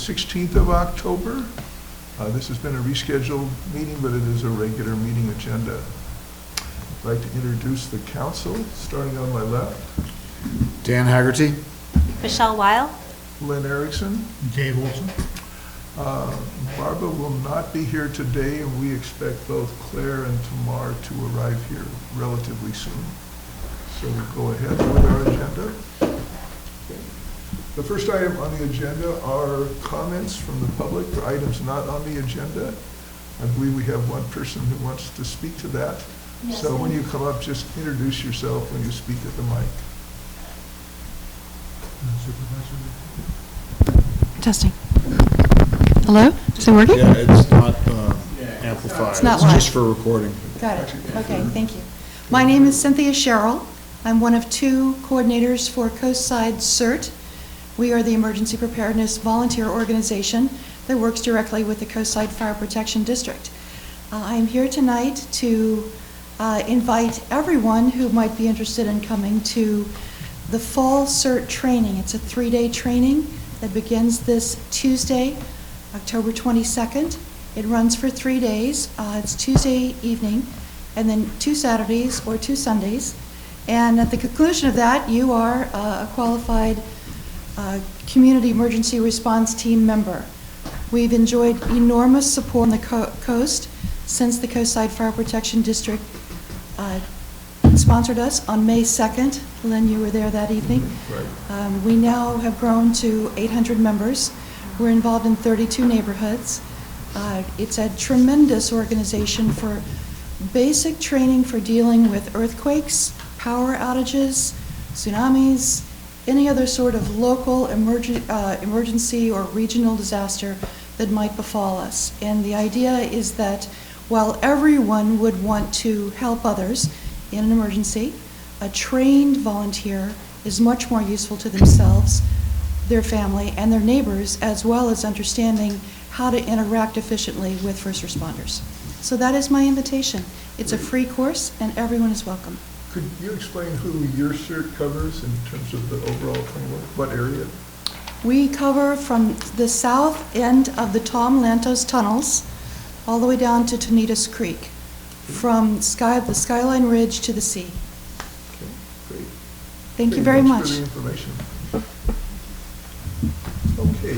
16th of October. This has been a rescheduled meeting, but it is a regular meeting agenda. I'd like to introduce the council, starting on my left. Dan Haggerty. Michelle Weil. Lynn Erickson. Dave Olson. Barbara will not be here today, and we expect both Claire and Tamar to arrive here relatively soon. So we'll go ahead with our agenda. Okay. The first item on the agenda are comments from the public for items not on the agenda. I believe we have one person who wants to speak to that. Yes, so when you come up, just introduce yourself when you speak at the mic. Testing. Hello? Is it working? Yeah, it's not amplified. It's not It's live. just for recording. Got it. Okay, thank you. My name is Cynthia Sherrill. I'm one of two coordinators for Coastside CERT. We are the emergency preparedness volunteer organization that works directly with the Coastside Fire Protection District. I'm here tonight to invite everyone who might be interested in coming to the fall CERT training. It's a 3-day training that begins this Tuesday, October 22nd. It runs for 3 days. It's Tuesday evening, and then 2 Saturdays or 2 Sundays. And at the conclusion of that, you are a qualified community emergency response team member. We've enjoyed enormous support on the coast since the Coastside Fire Protection District sponsored us on May 2nd. Lynn, you were there that evening. Right. We now have grown to 800 members. We're involved in 32 neighborhoods. It's a tremendous organization for basic training for dealing with earthquakes, power outages, tsunamis, any other sort of local emergency or regional disaster that might befall us. And the idea is that while everyone would want to help others in an emergency, a trained volunteer is much more useful to themselves, their family, and their neighbors, as well as understanding how to interact efficiently with first responders. So that is my invitation. It's a free course, and everyone is welcome. Could you explain who your CERT covers in terms of the overall framework? What area? We cover from the south end of the Tom Lantos tunnels all the way down to Tonitas Creek, from the Skyline Ridge to the sea. Okay, great. Thank you very much. Thanks for the information. Okay,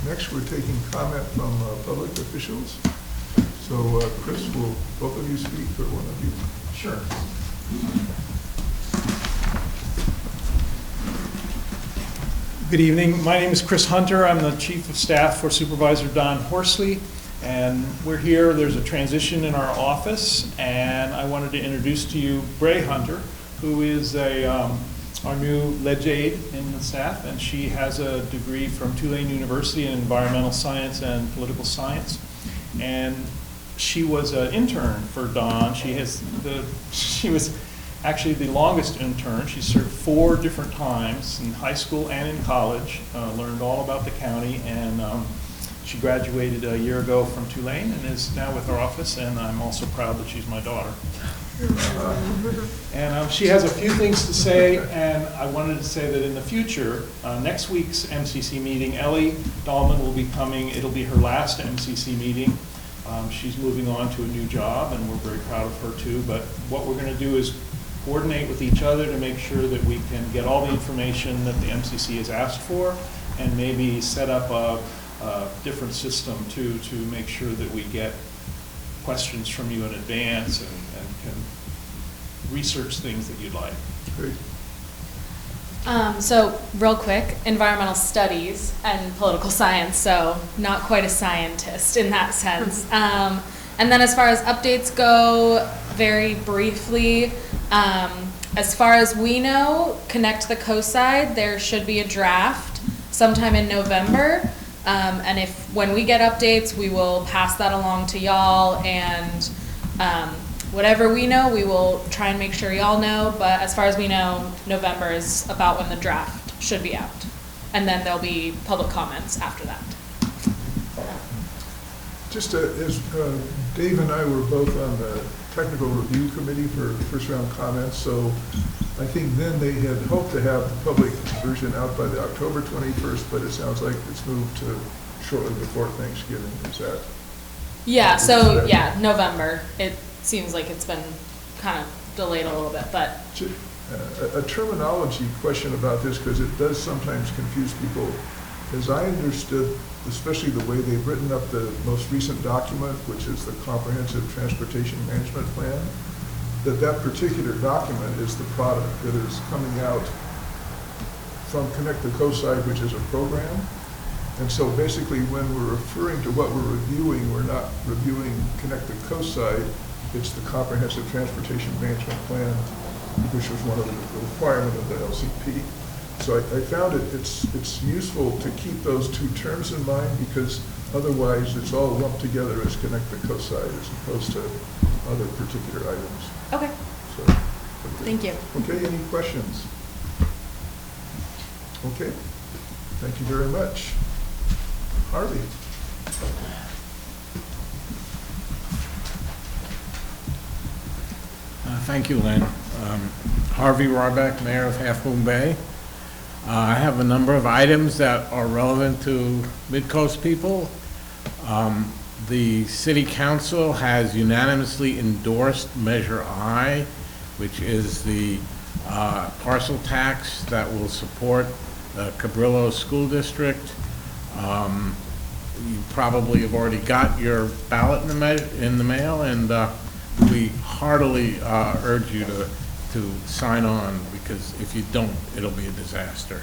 next we're taking comment from public officials. So Chris, will both of you speak, or one of you? Sure. Good evening. My name is Chris Hunter. I'm the Chief of Staff for Supervisor Don Horsley, and we're here. There's a transition in our office, and I wanted to introduce to you Bray Hunter, who is our new ledge aide in the staff, and she has a degree from Tulane University in environmental science and political science, and she was an intern for Don. She was actually the longest intern. She served 4 different times in high school and in college, learned all about the county, and she graduated a year ago from Tulane and is now with our office, and I'm also proud that she's my daughter. And she has a few things to say, and I wanted to say that in the future, next week's MCC meeting, Ellie Dahlman will be coming. It'll be her last MCC meeting. She's moving on to a new job, and we're very proud of her too. But what we're going to do is coordinate with each other to make sure that we can get all the information that the MCC has asked for, and maybe set up a different system to make sure that we get questions from you in advance and can research things that you'd like. Great. So real quick, environmental studies and political science, so not quite a scientist in that sense. And then as far as updates go, very briefly, as far as we know, Connect the Coastside, there should be a draft sometime in November. And when we get updates, we will pass that along to y'all, and whatever we know, we will try and make sure y'all know. But as far as we know, November is about when the draft should be out. And then there'll be public comments after that. Just as Dave and I were both on the technical review committee for first round comments, so I think then they had hoped to have the public version out by the October 21st, but it sounds like it's moved to shortly before Thanksgiving, is that? Yeah, Is so, that- yeah, November. It seems like it's been kind of delayed a little bit, but A terminology question about this, because it does sometimes confuse people. As I understood, especially the way they've written up the most recent document, which is the Comprehensive Transportation Management Plan, that particular document is the product that is coming out from Connect the Coast Side, which is a program. And so basically, when we're referring to what we're reviewing, we're not reviewing Connect the Coast Side, it's the Comprehensive Transportation Management Plan, which was one of the requirements of the LCP. So I found it's useful to keep those two terms in mind, because otherwise it's all lumped together as Connect the Coast Side as opposed to other particular items. okay, So, thank you. okay, any questions? Okay, thank you very much. Harvey? Thank you, Lynn. Harvey Rohrbeck, Mayor of Half Moon Bay. I have a number of items that are relevant to Midcoast people. The City Council has unanimously endorsed Measure I, which is the parcel tax that will support the Cabrillo School District. You probably have already got your ballot in the mail, and we heartily urge you to sign on, because if you don't, it'll be a disaster.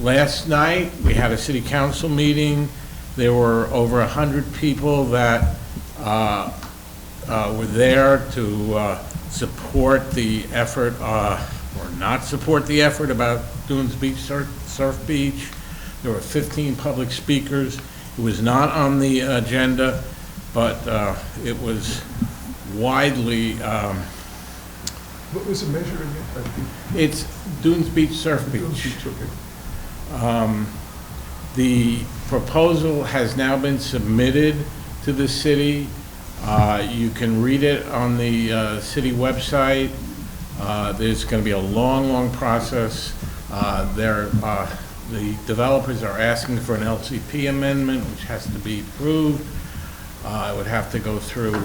Last night, we had a city council meeting. There were over 100 people that were there to support the effort, or not support the effort about Dunes Beach, Surf Beach. There were 15 public speakers. It was not on the agenda, but it was widely, What was the measure again? I think it's Dunes Beach, Surf Beach. you took it. The proposal has now been submitted to the city. You can read it on the city website. There's going to be a long, long process. The developers are asking for an LCP amendment, which has to be approved. It would have to go through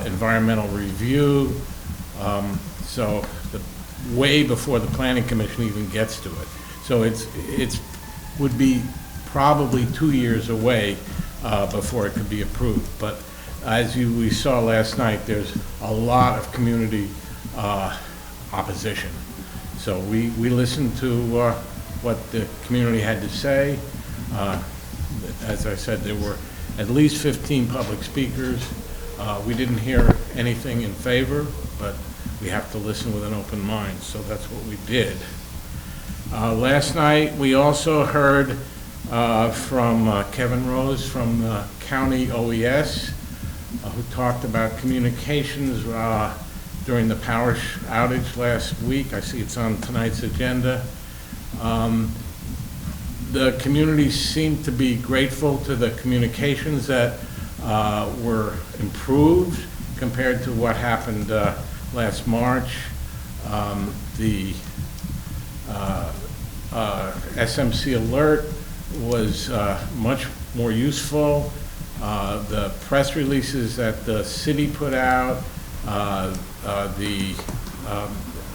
environmental review. So way before the Planning Commission even gets to it. So it's would be probably 2 years away before it could be approved. But as we saw last night, there's a lot of community opposition. So we listened to what the community had to say. As I said, there were at least 15 public speakers. We didn't hear anything in favor, but we have to listen with an open mind, so that's what we did. Last night, we also heard from Kevin Rose from the county OES, who talked about communications during the power outage last week. I see it's on tonight's agenda. The community seemed to be grateful to the communications that were improved compared to what happened last March. The SMC alert was much more useful. The press releases that the city put out, the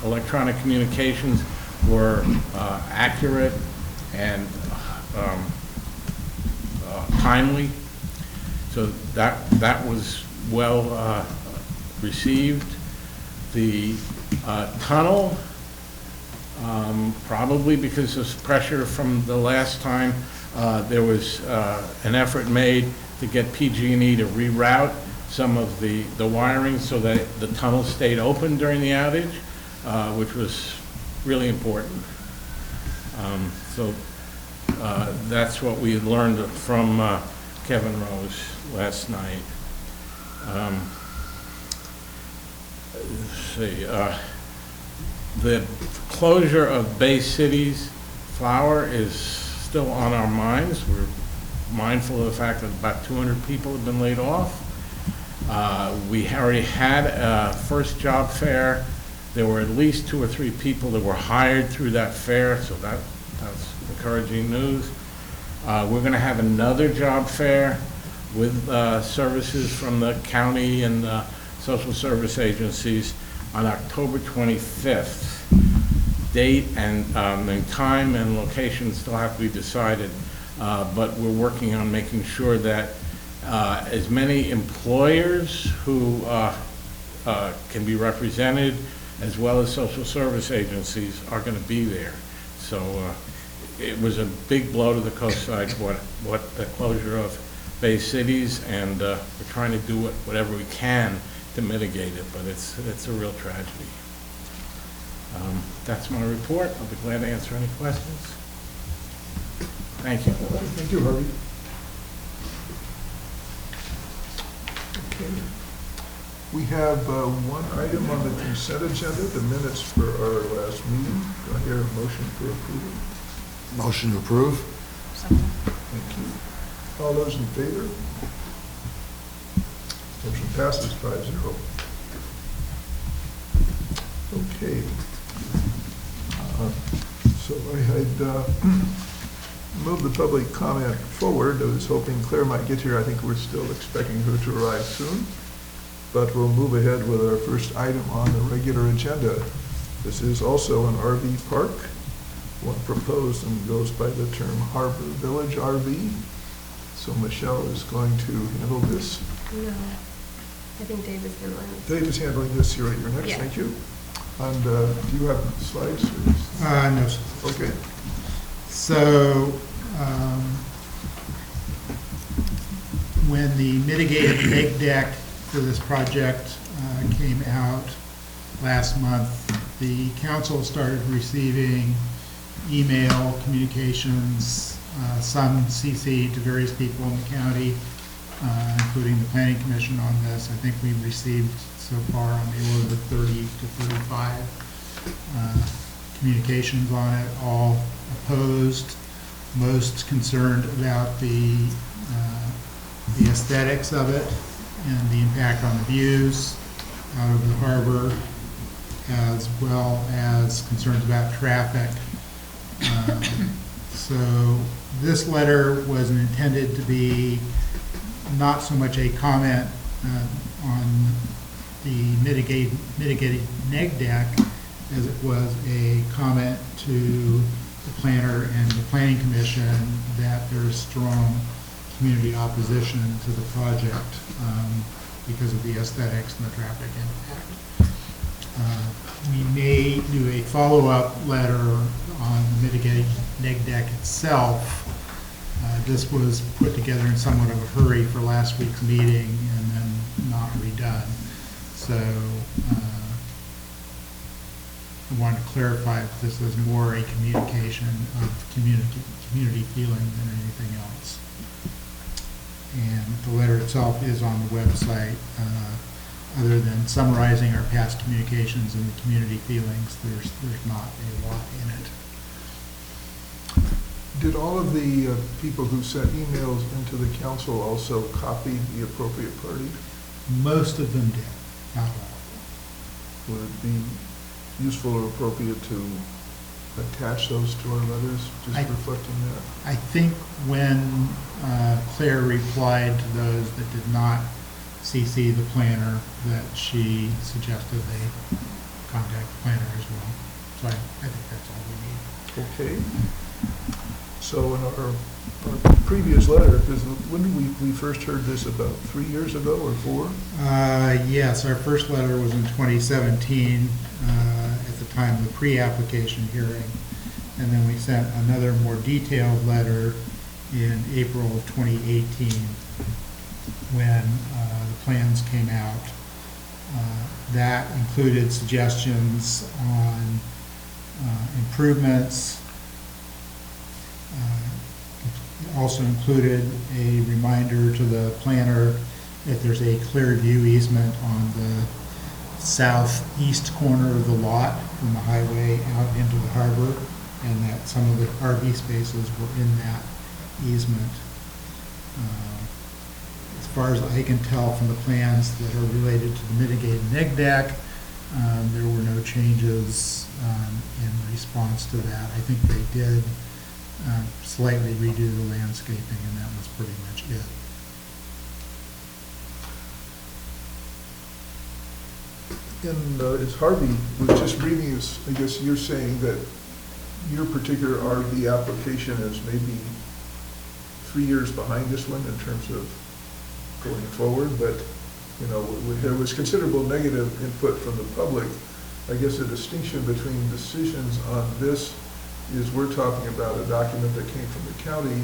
electronic communications were accurate and timely. So that was well received. The tunnel, probably because of pressure from the last time, there was an effort made to get PG&E to reroute some of the wiring so that the tunnel stayed open during the outage, which was really important. So that's what we learned from Kevin Rose last night. Let's see. The closure of Bay City's flower is still on our minds. We're mindful of the fact that about 200 people have been laid off. We already had a first job fair. There were at least 2 or 3 people that were hired through that fair, so that's encouraging news. We're going to have another job fair with services from the county and social service agencies on October 25th. Date and time and location still have to be decided, but we're working on making sure that as many employers who can be represented, as well as social service agencies, are going to be there. So it was a big blow to the coast side, what the closure of Bay Cities, and we're trying to do whatever we can to mitigate it, but it's a real tragedy. That's my report. I'll be glad to answer any questions. Thank you. Thank you, Harvey. Okay. We have one item on the consent agenda, the minutes for our last meeting. Do I hear a motion for approval? Motion to approve? Thank you. All those in favor? Motion passes 5-0. Okay. So I had moved the public comment forward. I was hoping Claire might get here. I think we're still expecting her to arrive soon. But we'll move ahead with our first item on the regular agenda. This is also an RV park, one proposed and goes by the term Harbor Village RV. So Michelle is going to handle this. No, I think Dave is handling it. Dave is handling this. You're next. Yeah. Thank you. And do you have slides? Or No, sir. okay. So, when the mitigated neg deck for this project came out last month, the council started receiving email communications, some CC to various people in the county, including the planning commission on this. I think we've received so far on the order of 30 to 35 communications on it, all opposed, most concerned about the aesthetics of it and the impact on the views out over the harbor, as well as concerns about traffic. So this letter was intended to be not so much a comment on the mitigated neg deck as it was a comment to the planner and the planning commission that there's strong community opposition to the project because of the aesthetics and the traffic impact. We may do a follow-up letter on the mitigated neg deck itself. This was put together in somewhat of a hurry for last week's meeting and then not redone. So I wanted to clarify that this was more a communication of community feeling than anything else. And the letter itself is on the website. Other than summarizing our past communications and the community feelings, there's not a lot in it. Did all of the people who sent emails into the council also copy the appropriate party? Most of them did, not all. Would it be useful or appropriate to attach those to our letters, just reflecting that? I think when Claire replied to those that did not CC the planner, that she suggested they contact the planner as well. So I think that's all we need. Okay. So in our previous letter, because when did we first heard this, about 3 years ago or 4? Yes, our first letter was in 2017 at the time of the pre-application hearing. And then we sent another more detailed letter in April of 2018 when the plans came out. That included suggestions on improvements. Also included a reminder to the planner that there's a clear view easement on the southeast corner of the lot from the highway out into the harbor, and that some of the RV spaces were in that easement. As far as I can tell from the plans that are related to the mitigated neg deck, there were no changes in response to that. I think they did slightly redo the landscaping, and that was pretty much it. And it's Harvey, was just reading this, I guess you're saying that your particular RV application is maybe 3 years behind this one in terms of going forward, but, you know, there was considerable negative input from the public. I guess the distinction between decisions on this is we're talking about a document that came from the county.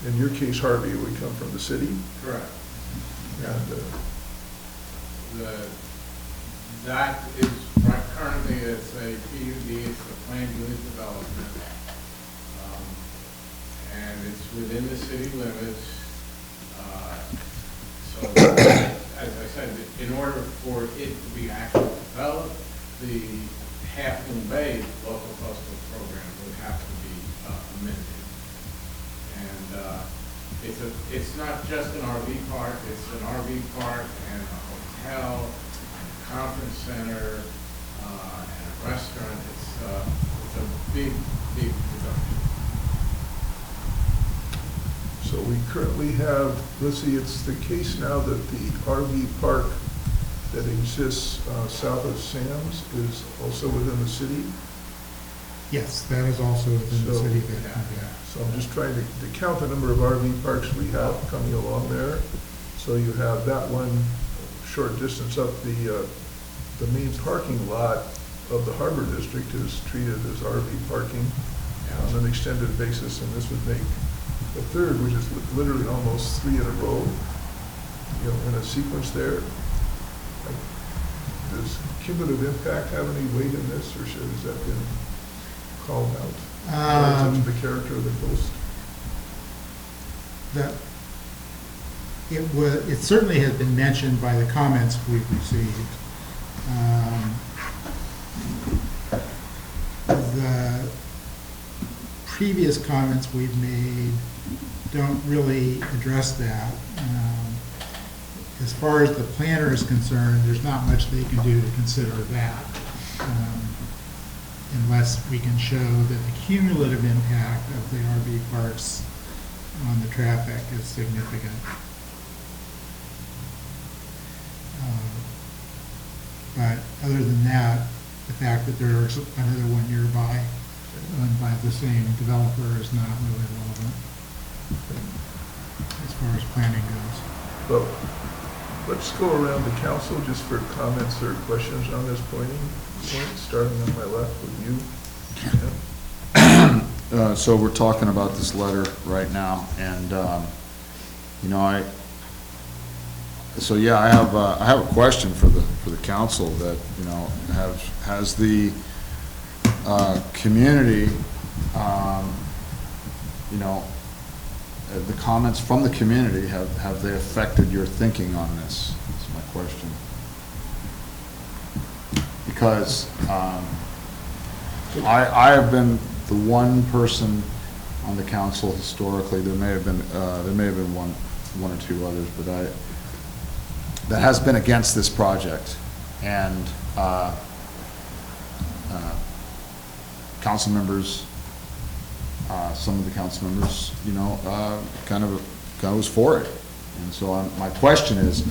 In your case, Harvey, it would come from the city. Correct. And, That is, currently it's a PUD, it's a planned unit development. And it's within the city limits. So, as I said, in order for it to be actually developed, the Half Moon Bay local coastal program would have to be amended. And it's not just an RV park, it's an RV park and a hotel, conference center, and a restaurant. It's a big, big production. So we currently have, let's see, it's the case now that the RV park that exists south of Sam's is also within the city. Yes, that is also within the So- city. So I'm just trying to count the number of RV parks we have coming along there. So you have that one short distance up the main parking lot of the Harbor District is treated as RV parking on an extended basis, and this would make the third, which is literally almost 3 in a row, you know, in a sequence there. Does cumulative impact have any weight in this, or has that been called out relative to the character of the coast? It certainly has been mentioned by the comments we've received. The previous comments we've made don't really address that. As far as the planner is concerned, there's not much they can do to consider that, unless we can show that the cumulative impact of the RV parks on the traffic is significant. But other than that, the fact that there's another one nearby owned by the same developer is not really relevant as far as planning goes. Well, let's go around the council just for comments or questions on this point, starting on my left with you. So we're talking about this letter right now, and, you know, I have a question for the council that, you know, has the community, you know, the comments from the community, have they affected your thinking on this? That's my question. Because I have been the one person on the council historically, there may have been one or two others, but that has been against this project. And council members, some of the council members, you know, kind of was for it. And so my question is,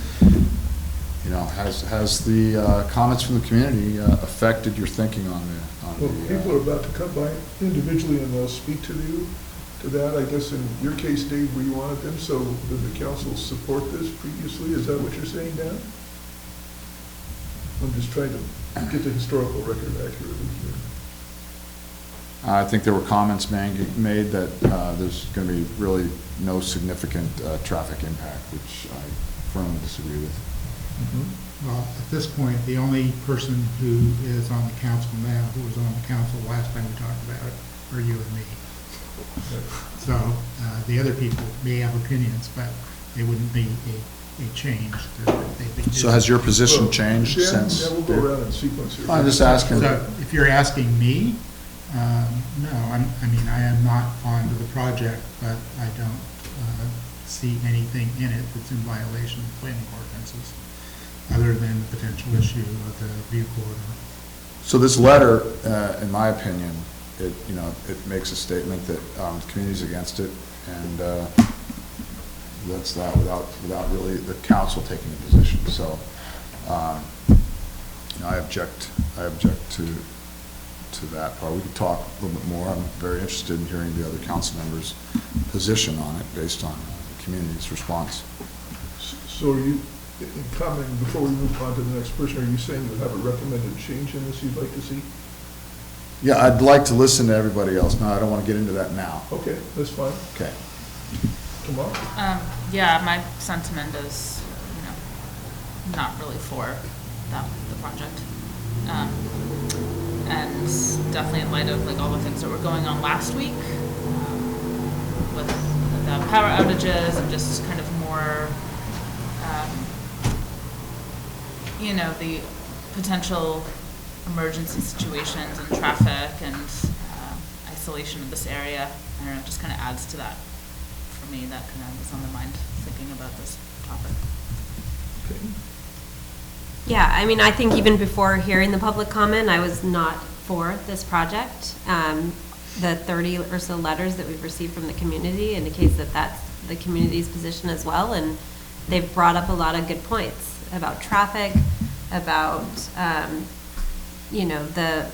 you know, has the comments from the community affected your thinking on the? Well, people are about to come by individually and they'll speak to you, to that. I guess in your case, Dave, where you wanted them, so did the council support this previously? Is that what you're saying, Dan? I'm just trying to get the historical record accurately here. I think there were comments made that there's going to be really no significant traffic impact, which I firmly disagree with. Well, at this point, the only person who is on the council now, who was on the council last time we talked about it, are you and me. So the other people may have opinions, but they wouldn't be a change. So has your position changed Dan, since? Yeah, we'll go around in sequence here. I'm just asking. So if you're asking me, no, I mean, I am not fond of the project, but I don't see anything in it that's in violation of planning ordinances, other than the potential issue of the view corridor. So this letter, in my opinion, it, you know, it makes a statement that the community's against it, and that's that without really the council taking a position. So, you know, I object to that part. We could talk a little bit more. I'm very interested in hearing the other council members' position on it based on the community's response. So are you, in commenting, before we move on to the next person, are you saying you have a recommended change in this you'd like to see? Yeah, I'd like to listen to everybody else. No, I don't want to get into that now. Okay, that's fine. Okay. Tomorrow? Yeah, my sentiment is, you know, not really for the project. And definitely in light of like all the things that were going on last week, with the power outages and just kind of more, you know, the potential emergency situations and traffic and isolation of this area. I don't know, it just kind of adds to that for me. That kind of was on my mind thinking about this topic. Okay. Yeah, I mean, I think even before hearing the public comment, I was not for this project. The 30 or so letters that we've received from the community indicates that that's the community's position as well, and they've brought up a lot of good points about traffic, about, you know, the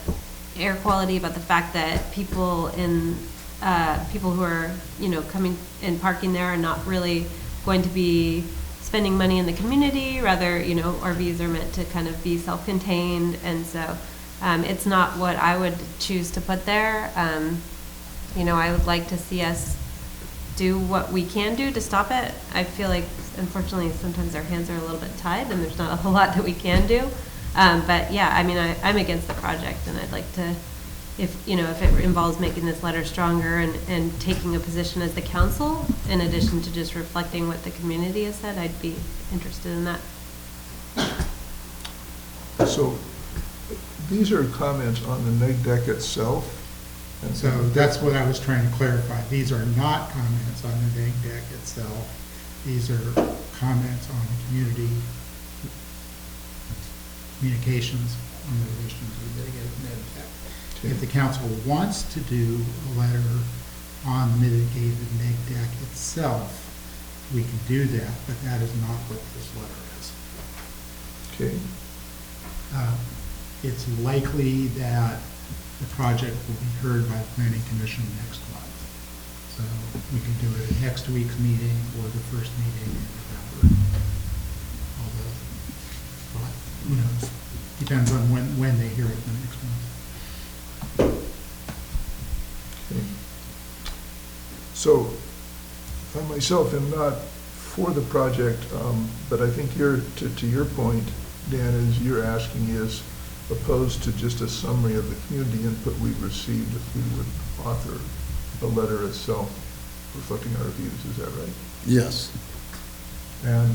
air quality, about the fact that people who are, you know, coming and parking there are not really going to be spending money in the community. Rather, you know, RVs are meant to kind of be self-contained, and so it's not what I would choose to put there. You know, I would like to see us do what we can do to stop it. I feel like, unfortunately, sometimes our hands are a little bit tied, and there's not a whole lot that we can do. But yeah, I mean, I'm against the project, and I'd like to, if it involves making this letter stronger and taking a position as the council, in addition to just reflecting what the community has said, I'd be interested in that. So these are comments on the neg deck itself? And so that's what I was trying to clarify. These are not comments on the neg deck itself. These are comments on the community communications in relation to the mitigated neg deck. If the council wants to do a letter on the mitigated neg deck itself, we can do that, but that is not what this letter is. Okay. It's likely that the project will be heard by the planning commission next month. So we can do it at next week's meeting or the first meeting in November. Although, but, who knows? Depends on when they hear it the next month. Okay. So I myself am not for the project, but I think to your point, Dan, is you're asking is opposed to just a summary of the community input we've received, if we would author a letter itself reflecting our views, is that right? Yes. And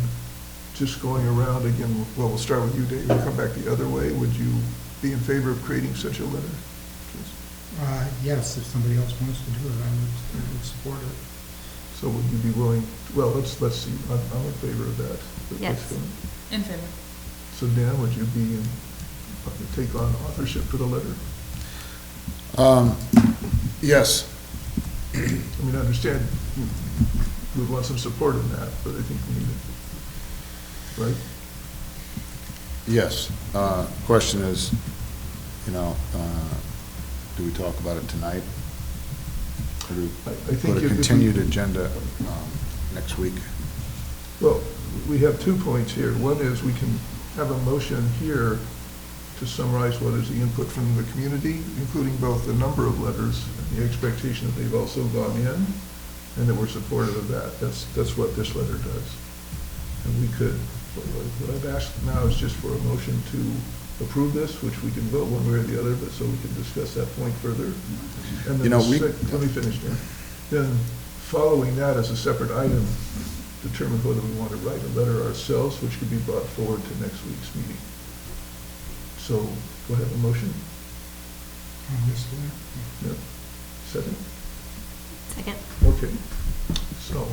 just going around again, well, we'll start with you, Dave, we'll come back the other way. Would you be in favor of creating such a letter? Yes, if somebody else wants to do it, I would support it. So would you be willing, well, let's see, I'm in favor of that. Yes. In favor. So Dan, would you be take on authorship for the letter? Yes. I mean, I understand we would want some support in that, but I think we need it, right? Yes. Question is, do we talk about it tonight? Or do I we think put a if we- continued agenda next week? Well, we have 2 points here. One is we can have a motion here to summarize what is the input from the community, including both the number of letters and the expectation that they've also gone in, and that we're supportive of that. That's what this letter does. And we could, what I've asked now is just for a motion to approve this, which we can vote one way or the other, but so we can discuss that point further. And then let me finish then. Then following that as a separate item, determine whether we want to write a letter ourselves, which could be brought forward to next week's meeting. So, go ahead, a motion? On this letter? Yep. Second? Second. Okay. So,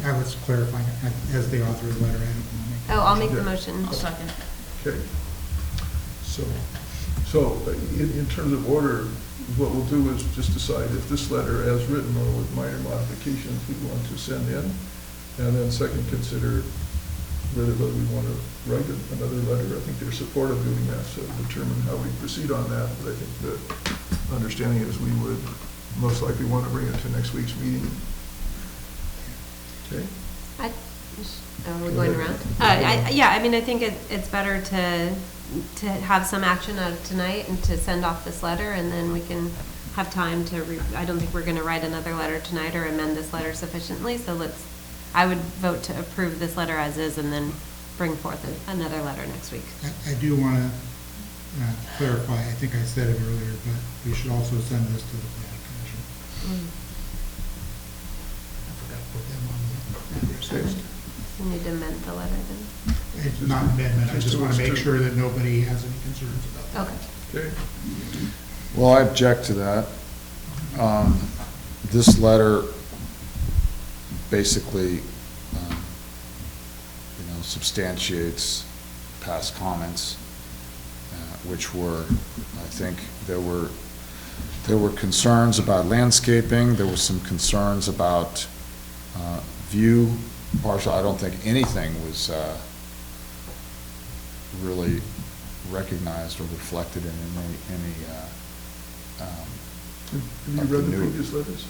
I was clarifying, as the author of the letter, I don't want to make. Oh, I'll make the motion. I'll second. okay. So So in terms of order, what we'll do is just decide if this letter as written or with minor modifications we want to send in, and then second, consider whether we want to write another letter. I think they're supportive of doing that, so determine how we proceed on that. But I think the understanding is we would most likely want to bring it to next week's meeting. Okay? Are we going around? Yeah, I mean, I think it's better to have some action out of tonight and to send off this letter, and then we can have time to, I don't think we're going to write another letter tonight or amend this letter sufficiently, so I would vote to approve this letter as is and then bring forth another letter next week. I do want to clarify, I think I said it earlier, but we should also send this to the planning commission. I forgot to put them on the list. You need to amend the letter then? It's not an amendment, I just want to make sure that nobody has any concerns about that. Okay. Okay. Well, I object to that. This letter basically, substantiates past comments, which were, I think, there were concerns about landscaping, there were some concerns about view, partial. I don't think anything was really recognized or reflected in any Have you read the previous letters?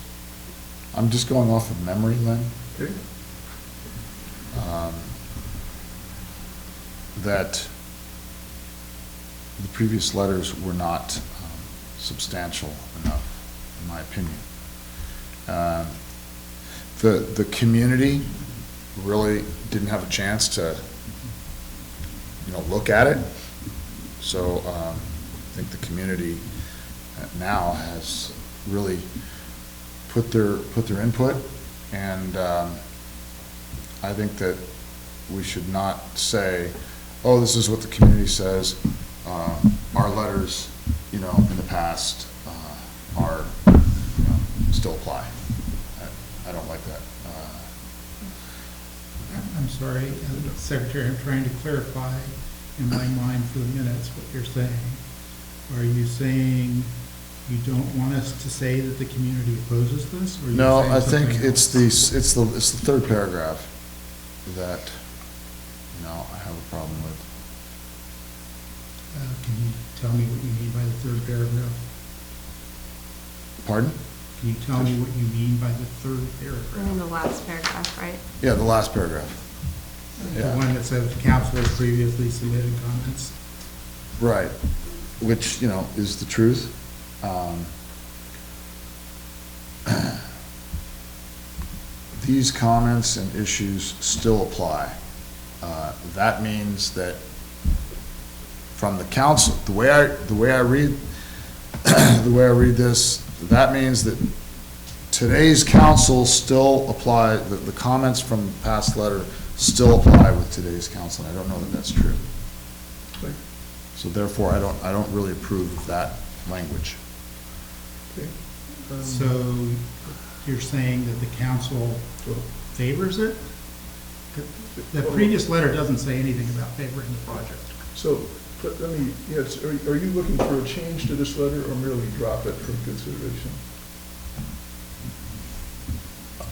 I'm just going off of memory, Len. Okay. That the previous letters were not substantial enough, in my opinion. The community really didn't have a chance to, look at it. So I think the community now has really put their input, and I think that we should not say, oh, this is what the community says. Our letters, in the past are, still apply. I don't like that. I'm sorry, Secretary, I'm trying to clarify in my mind for the minutes what you're saying. Are you saying you don't want us to say that the community opposes this? Or No, saying I think something it's else? the third paragraph that, I have a problem with. Can you tell me what you mean by the third paragraph? Pardon? Can you tell me what you mean by the third I mean, paragraph? the last paragraph, right? Yeah, the last paragraph. The Yeah. one that says the council has previously submitted comments? Right, which, is the truth. These comments and issues still apply. That means that from the council, the way I read this, that means that today's council still apply, the comments from past letter still apply with today's council, and I don't know that that's true. Okay. So therefore, I don't really approve of that language. Okay. So you're saying that the council favors it? The previous letter doesn't say anything about favoring the project. So, let me, yes, are you looking for a change to this letter or merely drop it from consideration?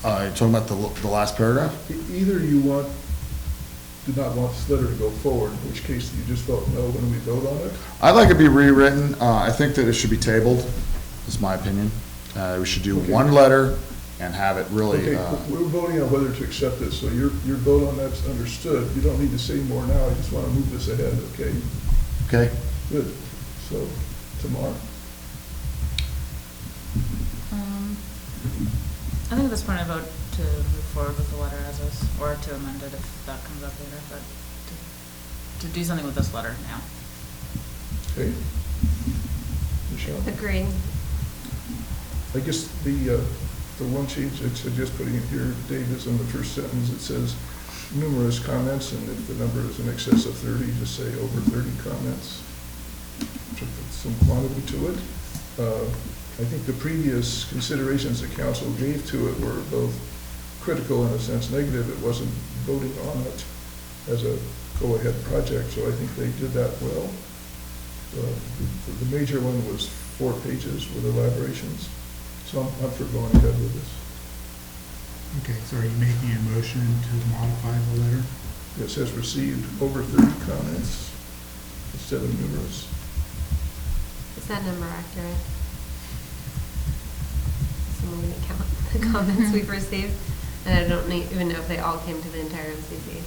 You're talking about the last paragraph? Either you do not want this letter to go forward, in which case you just vote no when we vote on it. I'd like it to be rewritten. I think that it should be tabled, is my opinion. We should do one letter and have it really, Okay, we're voting on whether to accept this, so your vote on that's understood. You don't need to say more now, I just want to move this ahead, okay? okay? Good. So, tomorrow. I think at this point I vote to move forward with the letter as is, or to amend it if that comes up later, but to do something with this letter now. Okay. Michelle? Agreed. I guess the one change I suggest putting in here, Dave, is in the first sentence, it says numerous comments, and if the number is in excess of 30, just say over 30 comments. To put some quantity to it. I think the previous considerations the council gave to it were both critical and in a sense negative. It wasn't voting on it as a go-ahead project, so I think they did that well. The major one was 4 pages with elaborations, so I'm for going ahead with this. Okay, so are you making a motion to modify the letter? It says received over 30 comments instead of numerous. Is that number accurate? Someone gonna count the comments we've received? And I don't even know if they all came to the entire MCC.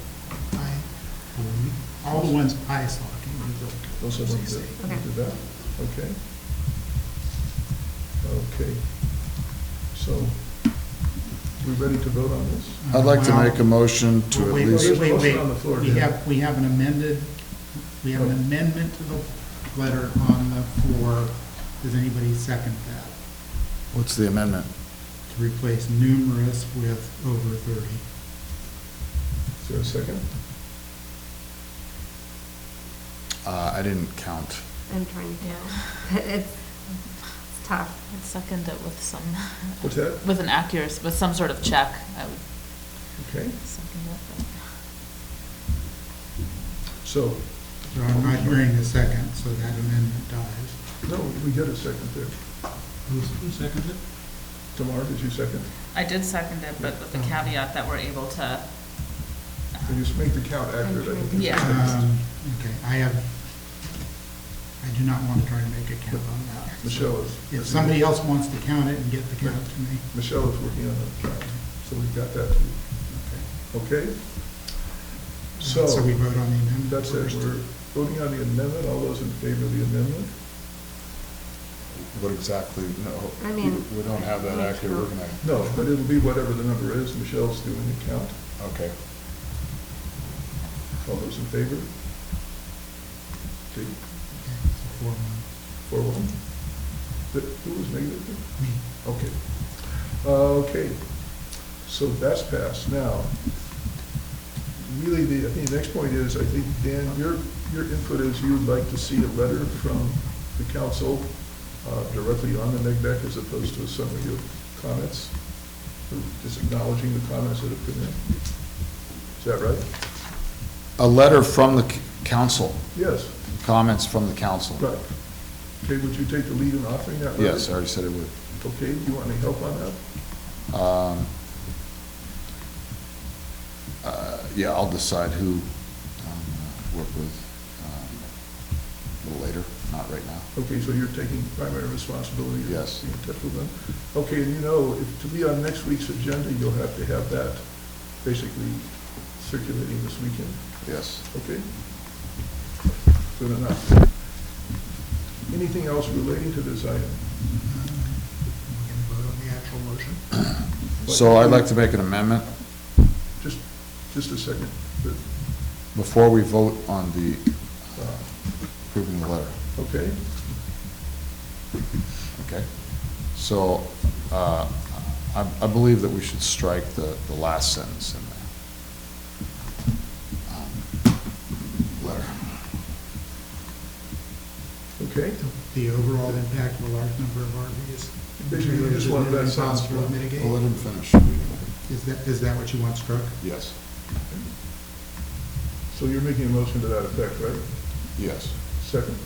All the ones I saw came to Those are the ones that Okay. did that? Okay. Okay. So, we ready to vote on this? I'd like to Well, make a motion to at Wait, least, wait, Motion on the floor, We Dan. have an amendment to the letter on the floor. Does anybody second that? what's the amendment? To replace numerous with over 30. Is there a second? I didn't count. I'm trying to count. It's tough. I'd second it with some, What's that? with an accuracy, with some sort of check, I would Okay, second it. but- so, So I'm not hearing a second, so that amendment dies. no, we get a second there. Who seconded it? Tamar, did you second? I did second it, but with the caveat that we're able to, Can you just make the count accurate? I think it's Yeah. okay. Okay, I do not want to try to make a count on that. Michelle is. If somebody else wants to count it and get the count to me. Michelle is working on the count, so we've got that too. Okay? So we vote on the amendment That's it, first. we're voting on the amendment, all those in favor of the amendment? What exactly, no, I mean, we don't have that accurate, we're gonna, No, but it'll be whatever the number is, Michelle's doing the count. okay. All those in favor? Okay, Okay, so 4-1. 4-1. Who was negative? Me. Okay. Okay, so that's passed. Now, really, I think the next point is, I think, Dan, your input is you'd like to see a letter from the council directly on the neg deck as opposed to a summary of comments, or just acknowledging the comments that have been in. Is that right? A letter from the council, Yes, comments from the council. right. Okay, would you take the lead in offering that letter? Yes, I already said it would. Okay, do you want any help on that? Yeah, I'll decide who I'm gonna work with a little later, not right now. Okay, so you're taking primary responsibility? of Yes. being in touch with them? Okay, and you know, to be on next week's agenda, you'll have to have that basically circulating this weekend, Yes. okay? Good enough. Anything else relating to this item? We're going to vote on the actual motion. So I'd like to make an amendment Just a second. before we vote on the approving the letter. Okay, Okay? So, I believe that we should strike the last sentence in the letter. okay. The overall impact of a large number of RVs. Basically, you just want that sentence Impossible to mitigate. We'll let him finish. Is that what you want struck? Yes, So you're making a motion to that effect, right? yes. Second.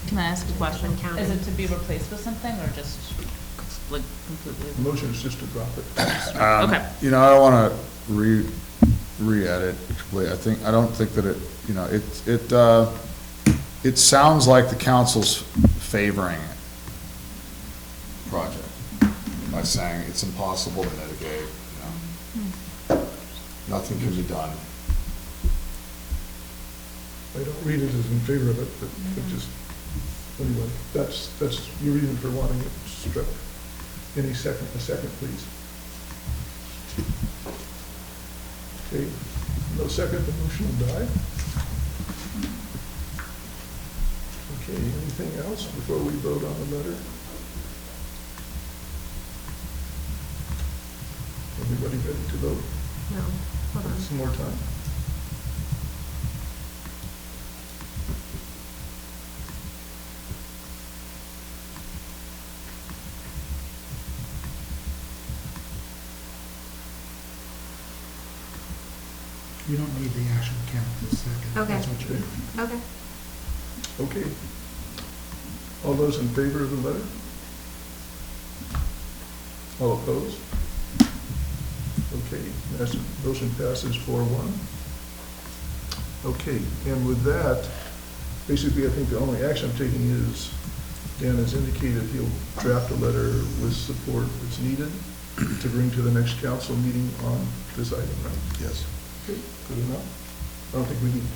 Can I ask a question? Counting. Is it to be replaced with something or just like completely? The motion is just to drop it. Okay. You know, I don't want to re-edit completely. I don't think that it sounds like the council's favoring project by saying it's impossible to mitigate, you know. Nothing can be done. I don't read it as in favor of it, but just, anyway, that's your reason for wanting it struck. A second, please. Okay, no second, the motion will die. Okay, anything else before we vote on the letter? Everybody ready to vote? No, hold on. Some more time. You don't need the actual count this second. Okay. That's what you're doing. Okay. Okay. All those in favor of the letter? All opposed? Okay, motion passes 4-1. Okay, and with that, basically, I think the only action I'm taking is, Dan has indicated he'll draft a letter with support that's needed to bring to the next council meeting on this item, right? Yes. Okay, good enough. I don't think we need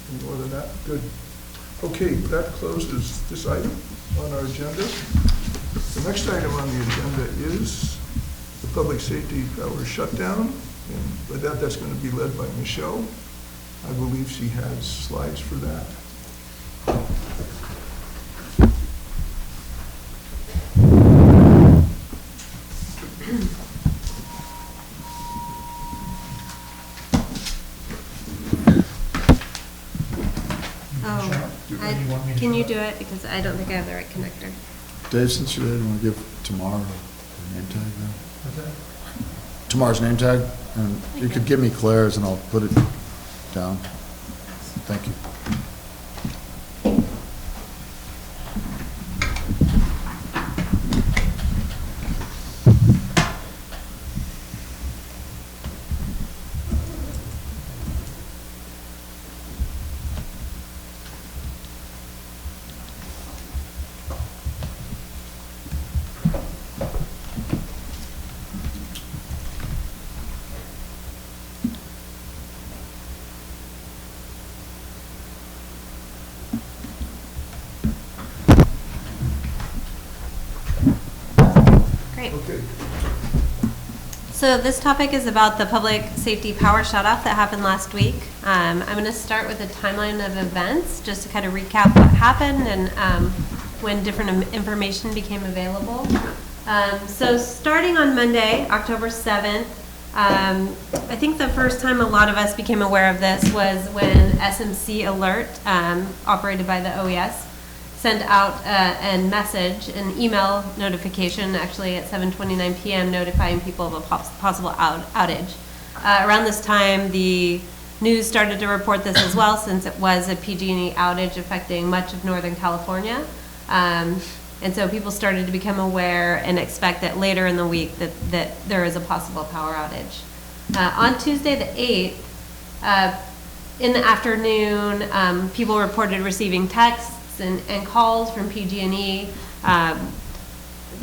any more than that. Good. Okay, that closes this item on our agenda. The next item on the agenda is the public safety power shutdown. And by that, that's going to be led by Michelle. I believe she has slides for that. Oh, You want me to can do you it? do it? Because I don't think I have the right connector. Dave, since you're there, do you want to give Tamar a name tag now? What's that? Tamar's name tag, and you could give me Claire's and I'll put it down. Thank you. Great. Okay. So this topic is about the public safety power shutoff that happened last week. I'm going to start with a timeline of events, just to kind of recap what happened and when different information became available. So starting on Monday, October 7th, I think the first time a lot of us became aware of this was when SMC Alert, operated by the OES, sent out a message, an email notification, actually at 7:29 p.m., notifying people of a possible outage. Around this time, the news started to report this as well, since it was a PG&E outage affecting much of Northern California. And so people started to become aware and expect that later in the week that there is a possible power outage. On Tuesday the 8th, in the afternoon, people reported receiving texts and calls from PG&E.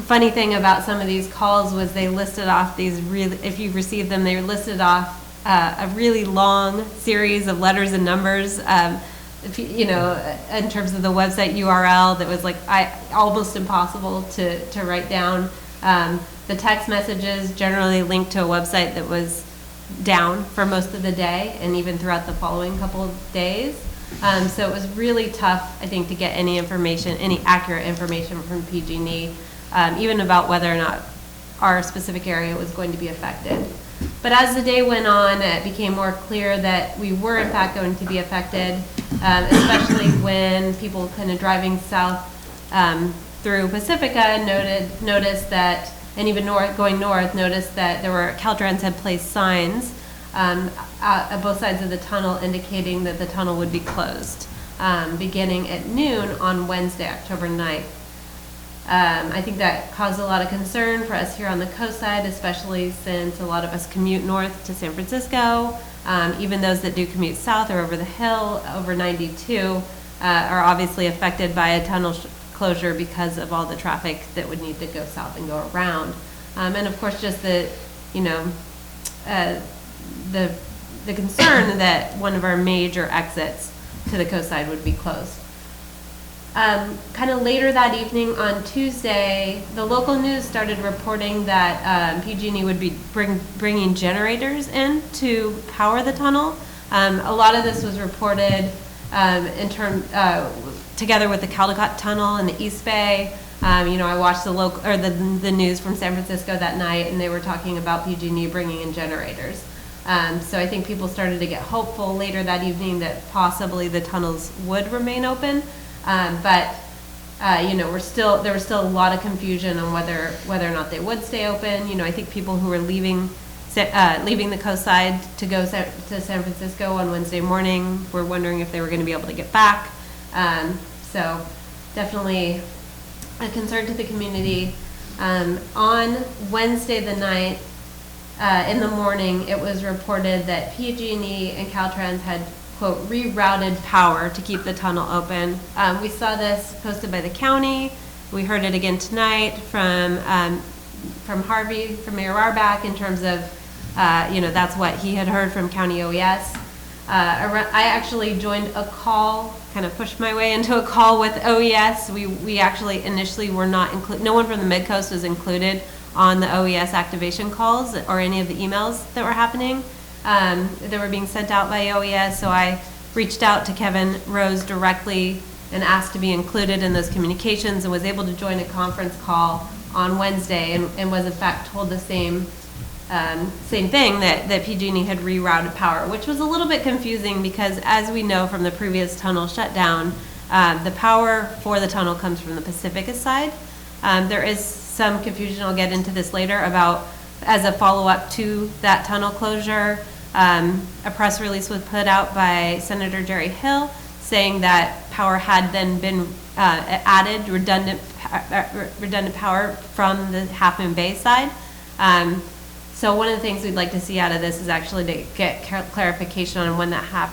Funny thing about some of these calls was they listed off these really, if you received them, they listed off a really long series of letters and numbers. If you know, in terms of the website URL, that was like almost impossible to write down. The text messages generally linked to a website that was down for most of the day and even throughout the following couple of days. So it was really tough, I think, to get any information, any accurate information from PG&E, even about whether or not our specific area was going to be affected. But as the day went on, it became more clear that we were in fact going to be affected, especially when people kind of driving south through Pacifica noticed that, and even going north, noticed that there were, Caltrans had placed signs at both sides of the tunnel indicating that the tunnel would be closed, beginning at noon on Wednesday, October 9th. I think that caused a lot of concern for us here on the coast side, especially since a lot of us commute north to San Francisco. Even those that do commute south or over the hill, over 92, are obviously affected by a tunnel closure because of all the traffic that would need to go south and go around. And of course, just the concern that one of our major exits to the coast side would be closed. Kind of later that evening on Tuesday, the local news started reporting that PG&E would be bringing generators in to power the tunnel. A lot of this was reported together with the Caldecott Tunnel in the East Bay. I watched the news from San Francisco that night, and they were talking about PG&E bringing in generators. So I think people started to get hopeful later that evening that possibly the tunnels would remain open. But there was still a lot of confusion on whether or not they would stay open. I think people who were leaving leaving the coast side to go to San Francisco on Wednesday morning. We're wondering if they were going to be able to get back. So definitely a concern to the community. On Wednesday the 9th, in the morning, it was reported that PG&E and Caltrans had, quote, rerouted power to keep the tunnel open. We saw this posted by the county. We heard it again tonight from Harvey, from Mayor Arbach, in terms of, that's what he had heard from County OES. I actually joined a call, kind of pushed my way into a call with OES. We actually initially were not included, no one from the Midcoast was included on the OES activation calls or any of the emails that were happening. That were being sent out by OES, so I reached out to Kevin Rose directly and asked to be included in those communications, and was able to join a conference call on Wednesday, and was in fact told the same thing, that PG&E had rerouted power, which was a little bit confusing because, as we know from the previous tunnel shutdown, the power for the tunnel comes from the Pacifica side. There is some confusion, I'll get into this later, about, as a follow-up to that tunnel closure, a press release was put out by Senator Jerry Hill saying that power had then been added, redundant power from the Half Moon Bay side. So one of the things we'd like to see out of this is actually to get clarification on when that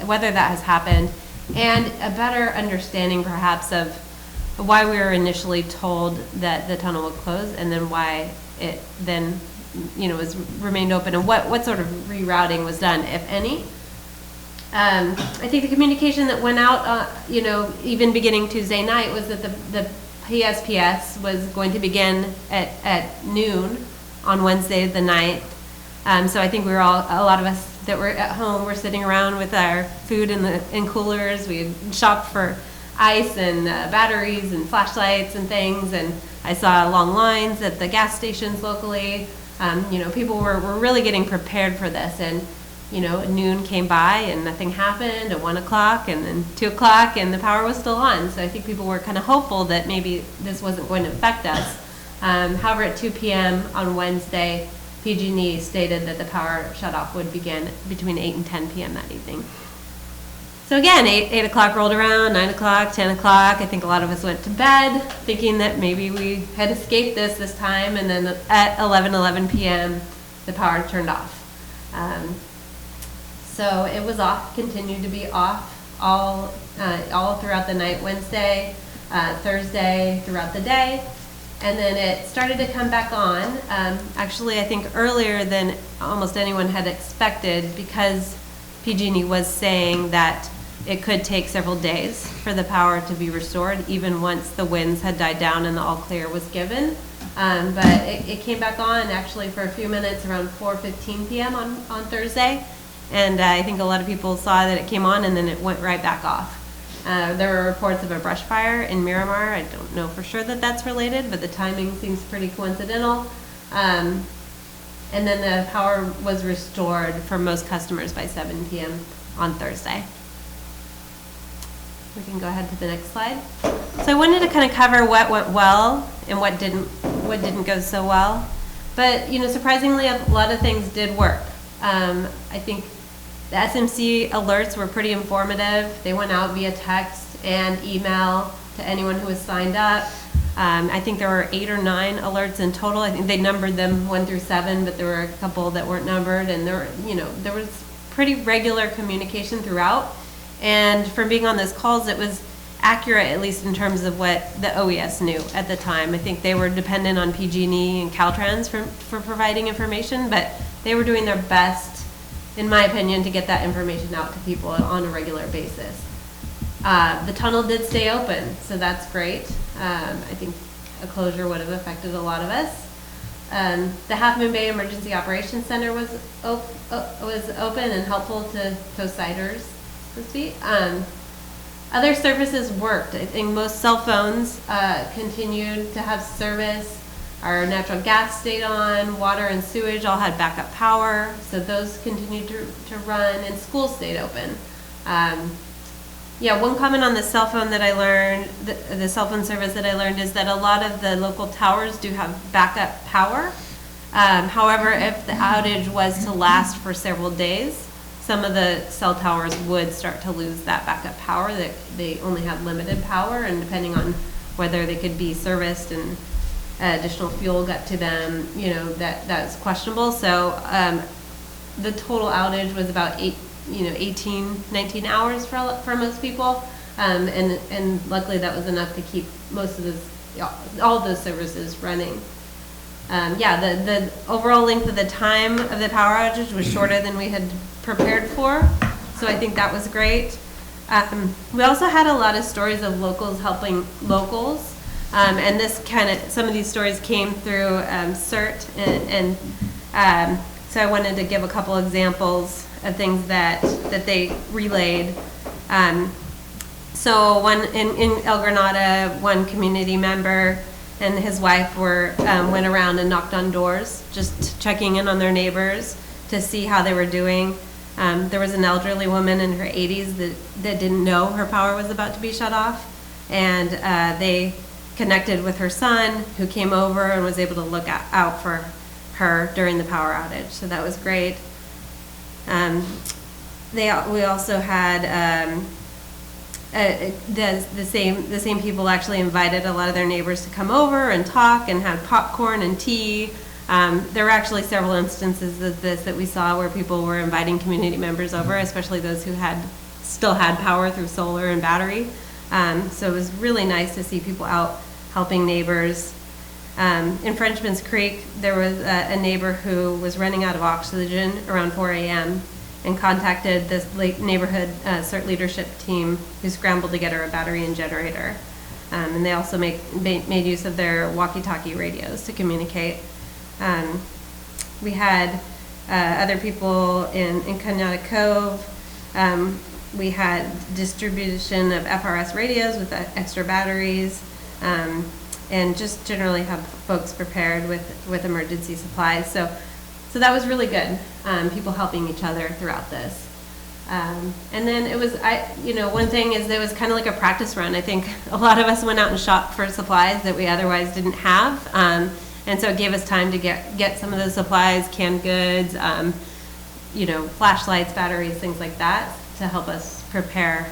whether that has happened, and a better understanding perhaps of why we were initially told that the tunnel would close, and then why it then was remained open, and what sort of rerouting was done, if any. I think the communication that went out, even beginning Tuesday night, was that the PSPS was going to begin at noon on Wednesday the 9th. So I think a lot of us that were at home were sitting around with our food in coolers. We had shopped for ice and batteries and flashlights and things, and I saw long lines at the gas stations locally. People were really getting prepared for this, and noon came by and nothing happened, at 1 o'clock and then 2 o'clock, and the power was still on. So I think people were kind of hopeful that maybe this wasn't going to affect us. However, at 2 p.m. on Wednesday, PG&E stated that the power shutoff would begin between 8 and 10 p.m. that evening. So again, 8 o'clock rolled around, 9 o'clock, 10 o'clock. I think a lot of us went to bed thinking that maybe we had escaped this time, and then at 11 p.m. the power turned off. So it was off, continued to be off all throughout the night, Wednesday, Thursday, throughout the day. And then it started to come back on, actually I think earlier than almost anyone had expected, because PG&E was saying that it could take several days for the power to be restored, even once the winds had died down and the all clear was given. But it came back on actually for a few minutes around 4:15 p.m. on Thursday. And I think a lot of people saw that it came on and then it went right back off. There were reports of a brush fire in Miramar. I don't know for sure that that's related, but the timing seems pretty coincidental. And then the power was restored for most customers by 7 p.m. on Thursday. We can go ahead to the next slide. So I wanted to kind of cover what went well and what didn't go so well. But surprisingly, a lot of things did work. I think the SMC alerts were pretty informative. They went out via text and email to anyone who was signed up. I think there were 8 or 9 alerts in total. I think they numbered them 1 through 7, but there were a couple that weren't numbered, and there was pretty regular communication throughout. And from being on those calls, it was accurate, at least in terms of what the OES knew at the time. I think they were dependent on PG&E and Caltrans for providing information, but they were doing their best, in my opinion, to get that information out to people on a regular basis. The tunnel did stay open, so that's great. I think a closure would have affected a lot of us. The Half Moon Bay Emergency Operations Center was open and helpful to coastsiders, so to speak. Other services worked. I think most cell phones continued to have service. Our natural gas stayed on, water and sewage all had backup power, so those continued to run, and schools stayed open. One comment on the cell phone that I learned, the cell phone service that I learned, is that a lot of the local towers do have backup power. However, if the outage was to last for several days, some of the cell towers would start to lose that backup power, that they only had limited power, and depending on whether they could be serviced and additional fuel got to them, that's questionable. So the total outage was about 18, 19 hours for most people. And luckily that was enough to keep most of all of those services running. The overall length of the time of the power outage was shorter than we had prepared for, so I think that was great. We also had a lot of stories of locals helping locals, and some of these stories came through CERT, and so I wanted to give a couple examples of things that they relayed. So one in El Granada, one community member and his wife went around and knocked on doors, just checking in on their neighbors to see how they were doing. There was an elderly woman in her 80s that didn't know her power was about to be shut off, and they connected with her son, who came over and was able to look out for her during the power outage. So that was great. We also had the same people actually invited a lot of their neighbors to come over and talk and have popcorn and tea. There were actually several instances of this that we saw where people were inviting community members over, especially those who still had power through solar and battery. So it was really nice to see people out helping neighbors. In Frenchman's Creek, there was a neighbor who was running out of oxygen around 4 a.m. and contacted this neighborhood CERT leadership team, who scrambled to get her a battery and generator. And they also made use of their walkie-talkie radios to communicate. We had other people in Canada Cove. We had distribution of FRS radios with extra batteries, and just generally have folks prepared with emergency supplies. So that was really good, people helping each other throughout this. And then it was, one thing is it was kind of like a practice run. I think a lot of us went out and shopped for supplies that we otherwise didn't have. And so it gave us time to get some of those supplies, canned goods, flashlights, batteries, things like that, to help us prepare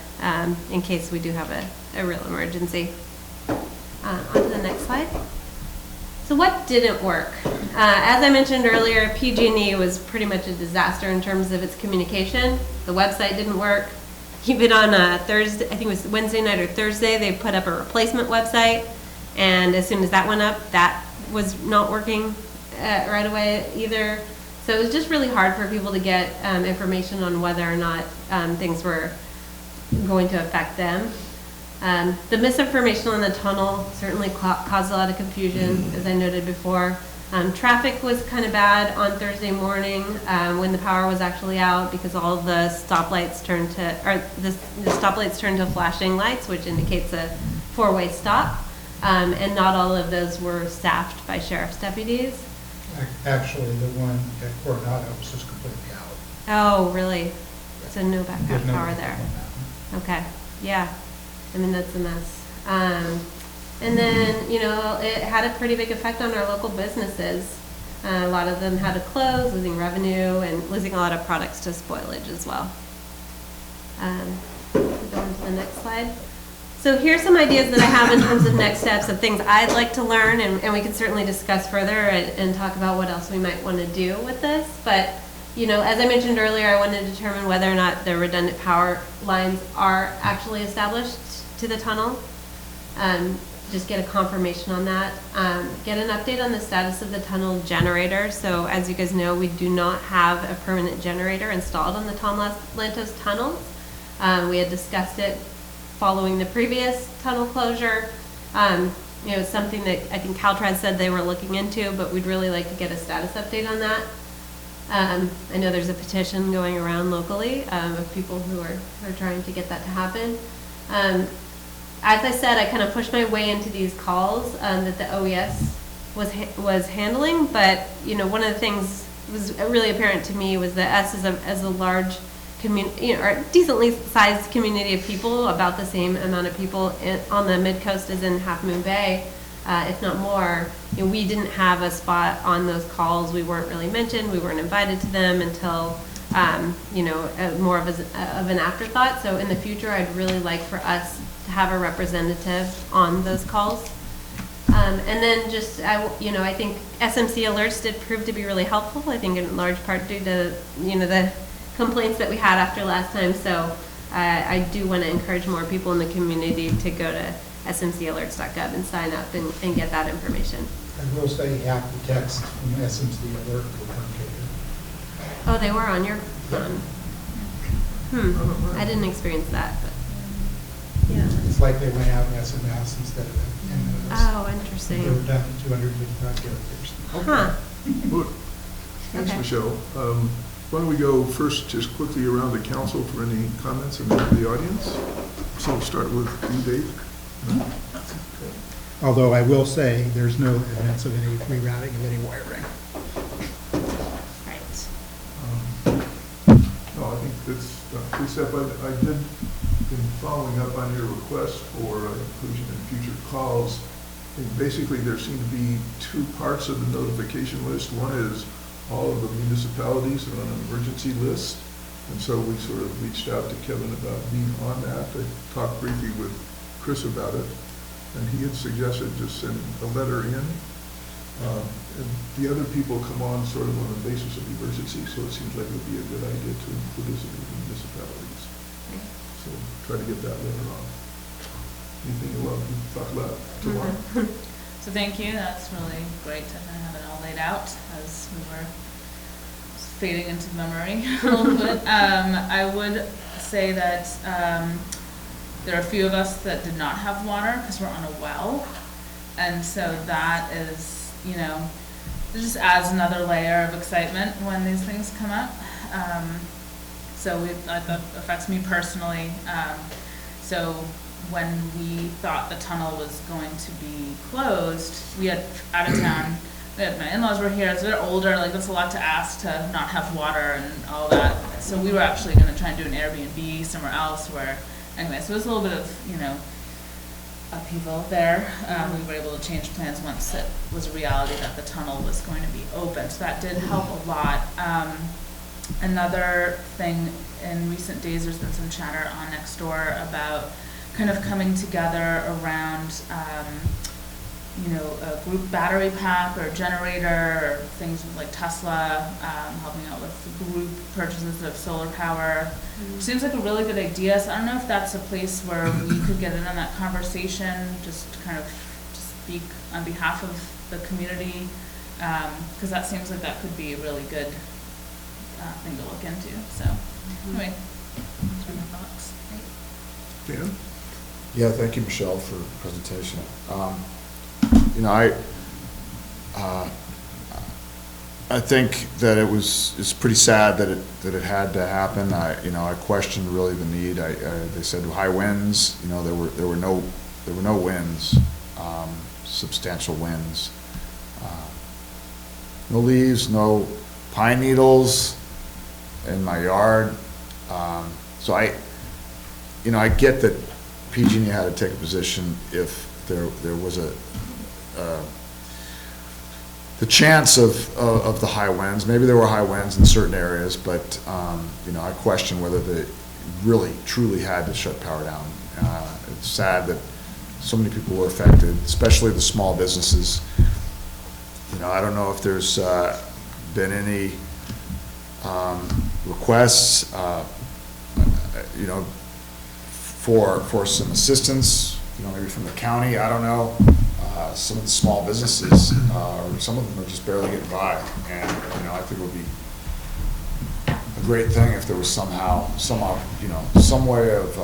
in case we do have a real emergency. On to the next slide. So what didn't work? As I mentioned earlier, PG&E was pretty much a disaster in terms of its communication. The website didn't work. Even on Thursday, I think it was Wednesday night or Thursday, they put up a replacement website, and as soon as that went up, that was not working right away either. So it was just really hard for people to get information on whether or not things were going to affect them. The misinformation on the tunnel certainly caused a lot of confusion, as I noted before. Traffic was kind of bad on Thursday morning when the power was actually out, because all of the stoplights turned to flashing lights, which indicates a four-way stop. And not all of those were staffed by sheriff's deputies. Actually, the one at Coronado was just completely out. Oh, really? So no backup There's no power backup there. on that. Okay, yeah. I mean, that's a mess. And then, it had a pretty big effect on our local businesses. A lot of them had to close, losing revenue and losing a lot of products to spoilage as well. Go on to the next slide. So here's some ideas that I have in terms of next steps of things I'd like to learn, and we can certainly discuss further and talk about what else we might want to do with this. But, as I mentioned earlier, I want to determine whether or not the redundant power lines are actually established to the tunnel. Just get a confirmation on that. Get an update on the status of the tunnel generator. So as you guys know, we do not have a permanent generator installed on the Tom Lantos tunnels. We had discussed it following the previous tunnel closure. Something that I think Caltrans said they were looking into, but we'd really like to get a status update on that. I know there's a petition going around locally of people who are trying to get that to happen. As I said, I kind of pushed my way into these calls that the OES was handling, but one of the things was really apparent to me was that us as a large community, or decently sized community of people, about the same amount of people on the Midcoast as in Half Moon Bay, if not more. You know, we didn't have a spot on those calls. We weren't really mentioned. We weren't invited to them until, you know, more of an afterthought. So in the future, I'd really like for us to have a representative on those calls. And then just, you know, I think SMC alerts did prove to be really helpful. I think in large part due to, you know, the complaints that we had after last time. So I do want to encourage more people in the community to go to smcalerts.gov and sign up and get that information. I will say half the text from SMC alert will come to you. Oh, they were on your phone? I didn't experience that, but, yeah. It's like they went out in SMS instead of 10 minutes. Oh, They were interesting. done at 255 characters. Huh. Good. Thanks, Okay. Michelle. Why don't we go first just quickly around the council for any comments and then to the audience? So we'll start with you, Dave. Although I will say, there's no evidence of any rerouting of any wiring. Right. No, I think that's pretty set, but I did, in following up on your request for inclusion in future calls, I think basically there seem to be two parts of the notification list. One is all of the municipalities are on an emergency list, and so we sort of reached out to Kevin about being on that. I talked briefly with Chris about it, and he had suggested just sending a letter in. And the other people come on sort of on the basis of emergency, so it seems like it would be a good idea to include as many municipalities. So try to get that letter on. Anything you want to talk about tomorrow? So thank you, that's really great to kind of have it all laid out as we were fading into memory a little bit. I would say that there are a few of us that did not have water because we're on a well. And so that is, you know, it just adds another layer of excitement when these things come up. So that affects me personally. So when we thought the tunnel was going to be closed, we had out of town, my in-laws were here, so they're older, like that's a lot to ask to not have water and all that. So we were actually gonna try and do an Airbnb somewhere else where, anyway, so it was a little bit of, you know, upheaval there. We were able to change plans once it was a reality that the tunnel was going to be open, so that did help a lot. Another thing, in recent days, there's been some chatter on Nextdoor about kind of coming together around, you know, a group battery pack or generator, or things like Tesla, helping out with group purchases of solar power. Seems like a really good idea, so I don't know if that's a place where we could get in on that conversation, just to kind of speak on behalf of the community, because that seems like that could be a really good thing to look into, so, anyway, those are my thoughts. Dan? Yeah, thank you, Michelle, for the presentation. You know, I think that it's pretty sad that it had to happen. I questioned really the need. They said high winds. You know, there were no winds, substantial winds. No leaves, no pine needles in my yard. So I get that PG&E had to take a position if there was the chance of the high winds. Maybe there were high winds in certain areas, but you know, I question whether they really truly had to shut power down. It's sad that so many people were affected, especially the small businesses. You know, I don't know if there's been any requests, you know, for some assistance, you know, maybe from the county, I don't know. Some of the small businesses, or some of them are just barely getting by, and, you know, I think it would be a great thing if there was somehow, you know, some way of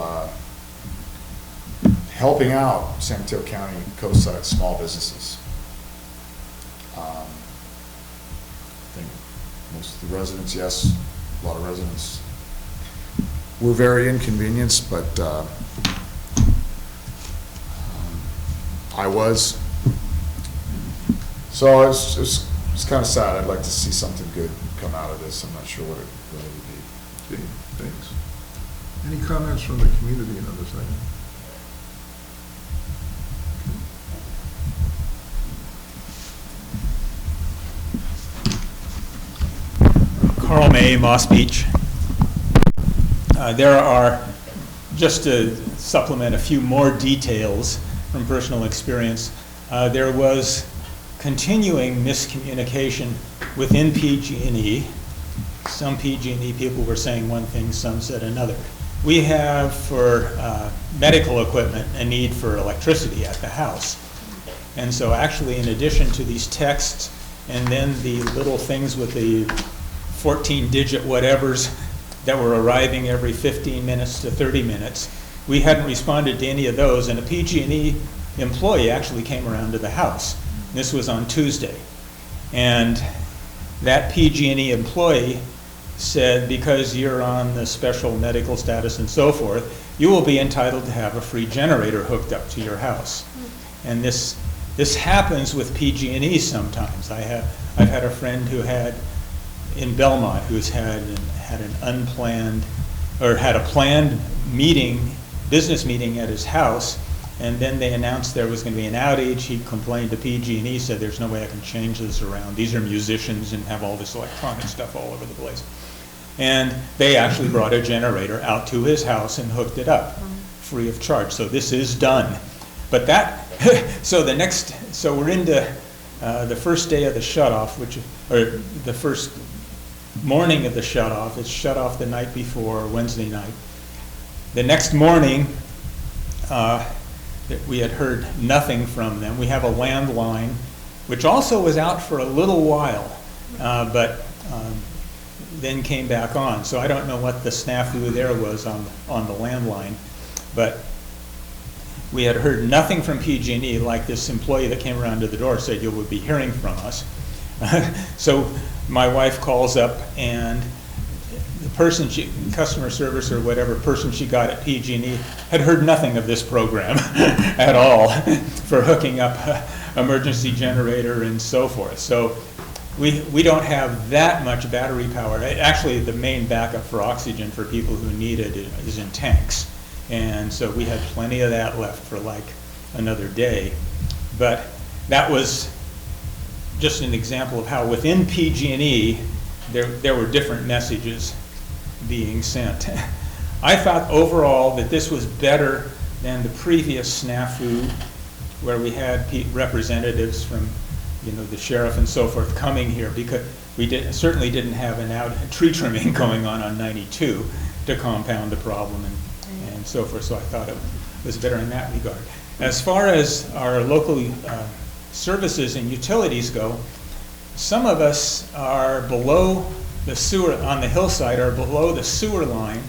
helping out San Mateo County coastside small businesses. I think most of the residents, yes, a lot of residents were very inconvenienced, but I was. So it's kind of sad. I'd like to see something good come out of this. I'm not sure what it would be. Okay, thanks. Any comments from the community on this item? Carl May, Moss Beach. There are, just to supplement a few more details from personal experience, there was continuing miscommunication within PG&E. Some PG&E people were saying one thing, some said another. We have, for medical equipment, a need for electricity at the house. And so actually, in addition to these texts and then the little things with the 14-digit whatevers that were arriving every 15 minutes to 30 minutes, we hadn't responded to any of those, and a PG&E employee actually came around to the house. This was on Tuesday. And that PG&E employee said, because you're on the special medical status and so forth, you will be entitled to have a free generator hooked up to your house. And this happens with PG&E sometimes. I've had a friend who had, in Belmont, who's had an unplanned, or had a planned meeting, business meeting at his house, and then they announced there was going to be an outage. He complained to PG&E, said, there's no way I can change this around. These are musicians and have all this electronic stuff all over the place. And they actually brought a generator out to his house and hooked it up free of charge. So this is done. But that, so we're into the first day of the shutoff, or the first morning of the shutoff. It's shut off the night before, Wednesday night. The next morning, we had heard nothing from them. We have a landline, which also was out for a little while, but then came back on. So I don't know what the snafu there was on the landline, but we had heard nothing from PG&E, like this employee that came around to the door said, you will be hearing from us. So my wife calls up, and the person, customer service or whatever person she got at PG&E had heard nothing of this program at all for hooking up emergency generator and so forth. So we don't have that much battery power. Actually, the main backup for oxygen for people who need it is in tanks. And so we had plenty of that left for like another day. But that was just an example of how within PG&E there were different messages being sent. I thought overall that this was better than the previous snafu, where we had representatives from, the sheriff and so forth coming here, because we certainly didn't have a tree trimming going on 92 to compound the problem and so forth. So I thought it was better in that regard. As far as our local services and utilities go, some of us are below the sewer, on the hillside, are below the sewer line,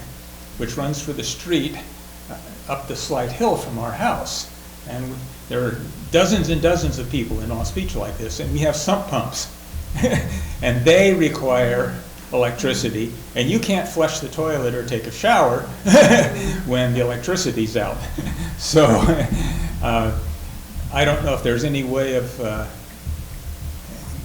which runs for the street up the slight hill from our house. And there are dozens and dozens of people in Moss Beach like this, and we have sump pumps. And they require electricity, and you can't flush the toilet or take a shower when the electricity's out. So I don't know if there's any way of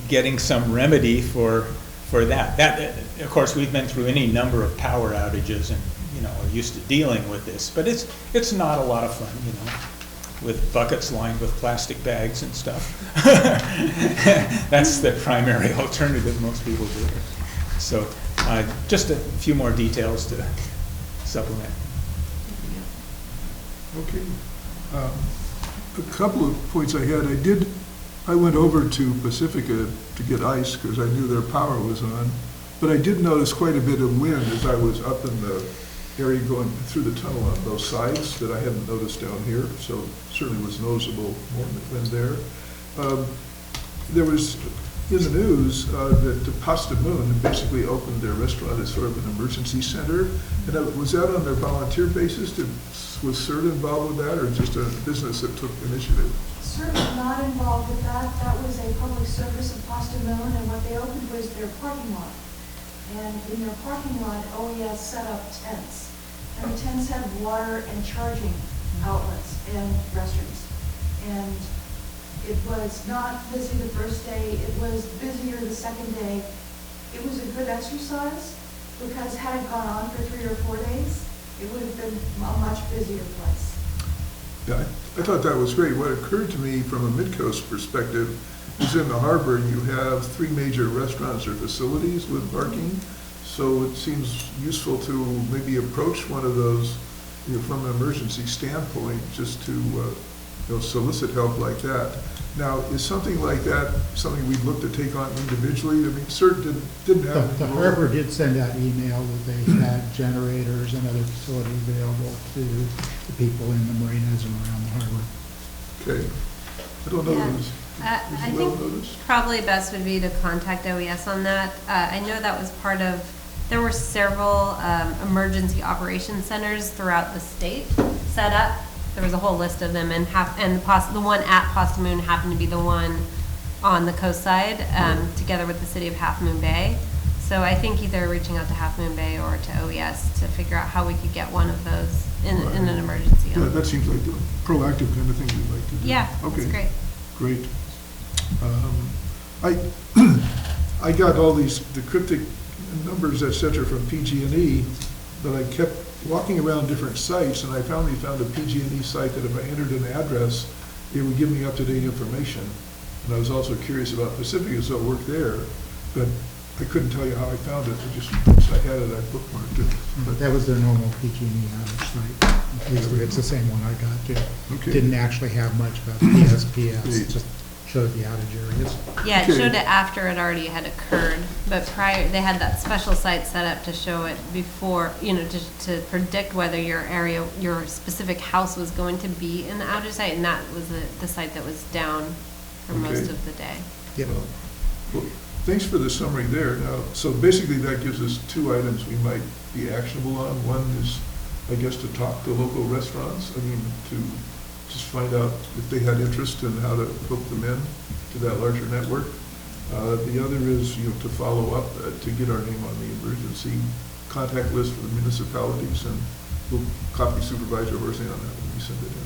getting some remedy for that. That, of course, we've been through any number of power outages and are used to dealing with this, but it's not a lot of fun, with buckets lined with plastic bags and stuff. That's the primary alternative most people do. So just a few more details to supplement. Okay. A couple of points I had. I went over to Pacifica to get ice because I knew their power was on, but I did notice quite a bit of wind as I was up in the area going through the tunnel on both sides that I hadn't noticed down here, so certainly was noticeable more wind there. There was in the news that Pasta Moon basically opened their restaurant as sort of an emergency center, and was that on their volunteer basis? Was CERT involved with that, or just a business that took initiative? CERT was not involved with that. That was a public service of Pasta Moon, and what they opened was their parking lot. And in their parking lot, OES set up tents. And the tents had water and charging outlets and restrooms. And it was not busy the first day. It was busier the second day. It was a good exercise because had it gone on for 3 or 4 days, it would have been a much busier place. Yeah, I thought that was great. What occurred to me from a Midcoast perspective is in the harbor you have 3 major restaurants or facilities with parking. So it seems useful to maybe approach one of those, from an emergency standpoint, just to, solicit help like that. Now, is something like that something we'd look to take on individually? I mean, CERT didn't have. The harbor did send out email that they had generators and other facilities available to the people in the marinas and around the harbor. Okay. I don't know. Yeah. Is I well think noticed? probably best would be to contact OES on that. I know that was part of, there were several emergency operations centers throughout the state set up. There was a whole list of them, and the one at Postamoon happened to be the one on the coast side, together with the city of Half Moon Bay. So I think either reaching out to Half Moon Bay or to OES to figure out how we could get one of those in an emergency. Yeah, that seems like the proactive kind of thing we'd like to do. Yeah, Okay. that's great. Great. I got all the cryptic numbers, et cetera, from PG&E, but I kept walking around different sites, and I finally found a PG&E site that if I entered an address, it would give me up-to-date information. And I was also curious about Pacifica, so it worked there, but I couldn't tell you how I found it. Once I had it, I bookmarked it. But that was their normal PG&E outage site. At least it's the same one I got too. Okay. Didn't actually have much about PSPS, just showed the outage areas. Yeah, it Okay. showed it after it already had occurred, but prior, they had that special site set up to show it before, to predict whether your area, your specific house was going to be in the outage site, and that was the site that was down for most Okay. of the day. Yep. Well, thanks for the summary there. Now, so basically that gives us two items we might be actionable on. One is, I guess, to talk to local restaurants, to just find out if they had interest in how to hook them in to that larger network. The other is, to follow up, to get our name on the emergency contact list for the municipalities, and we'll copy Supervisor Horsey on that when we send it in.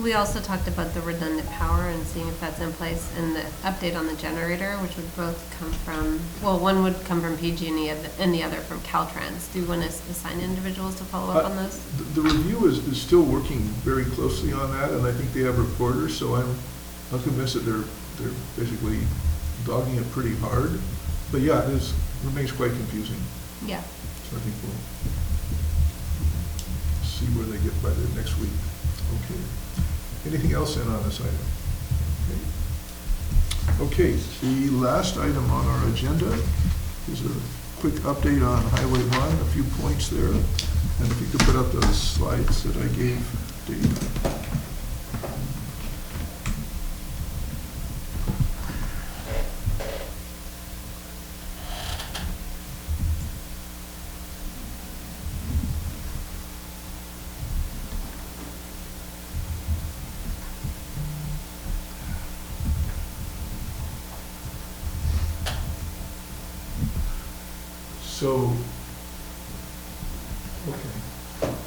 We also talked about the redundant power and seeing if that's in place, and the update on the generator, which would both come from, one would come from PG&E and the other from Caltrans. Do you want to assign individuals to follow up on those? The review is still working very closely on that, and I think they have reporters, so I'm convinced that they're basically dogging it pretty hard. But yeah, it remains quite confusing. Yeah. So I think we'll see where they get by the next week. Okay. Anything else in on this item? Okay, the last item on our agenda is a quick update on Highway 1, a few points there. And if you could put up those slides that I gave Dave.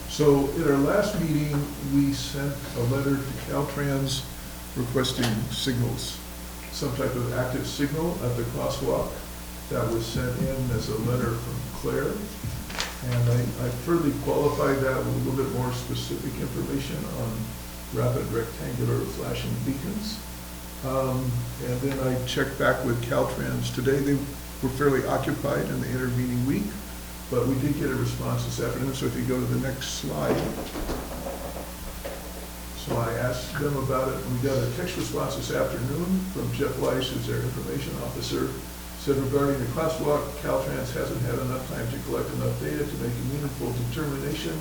So at our last meeting, we sent a letter to Caltrans requesting signals, some type of active signal at the crosswalk. That was sent in as a letter from Claire. And I further qualified that with a little bit more specific information on rapid rectangular flashing beacons. And then I checked back with Caltrans today. They were fairly occupied in the intervening week, but we did get a response this afternoon. So if you go to the next slide. So I asked them about it. We got a text response this afternoon from Jeff Weiss, who's their information officer. Said regarding the crosswalk, Caltrans hasn't had enough time to collect enough data to make a meaningful determination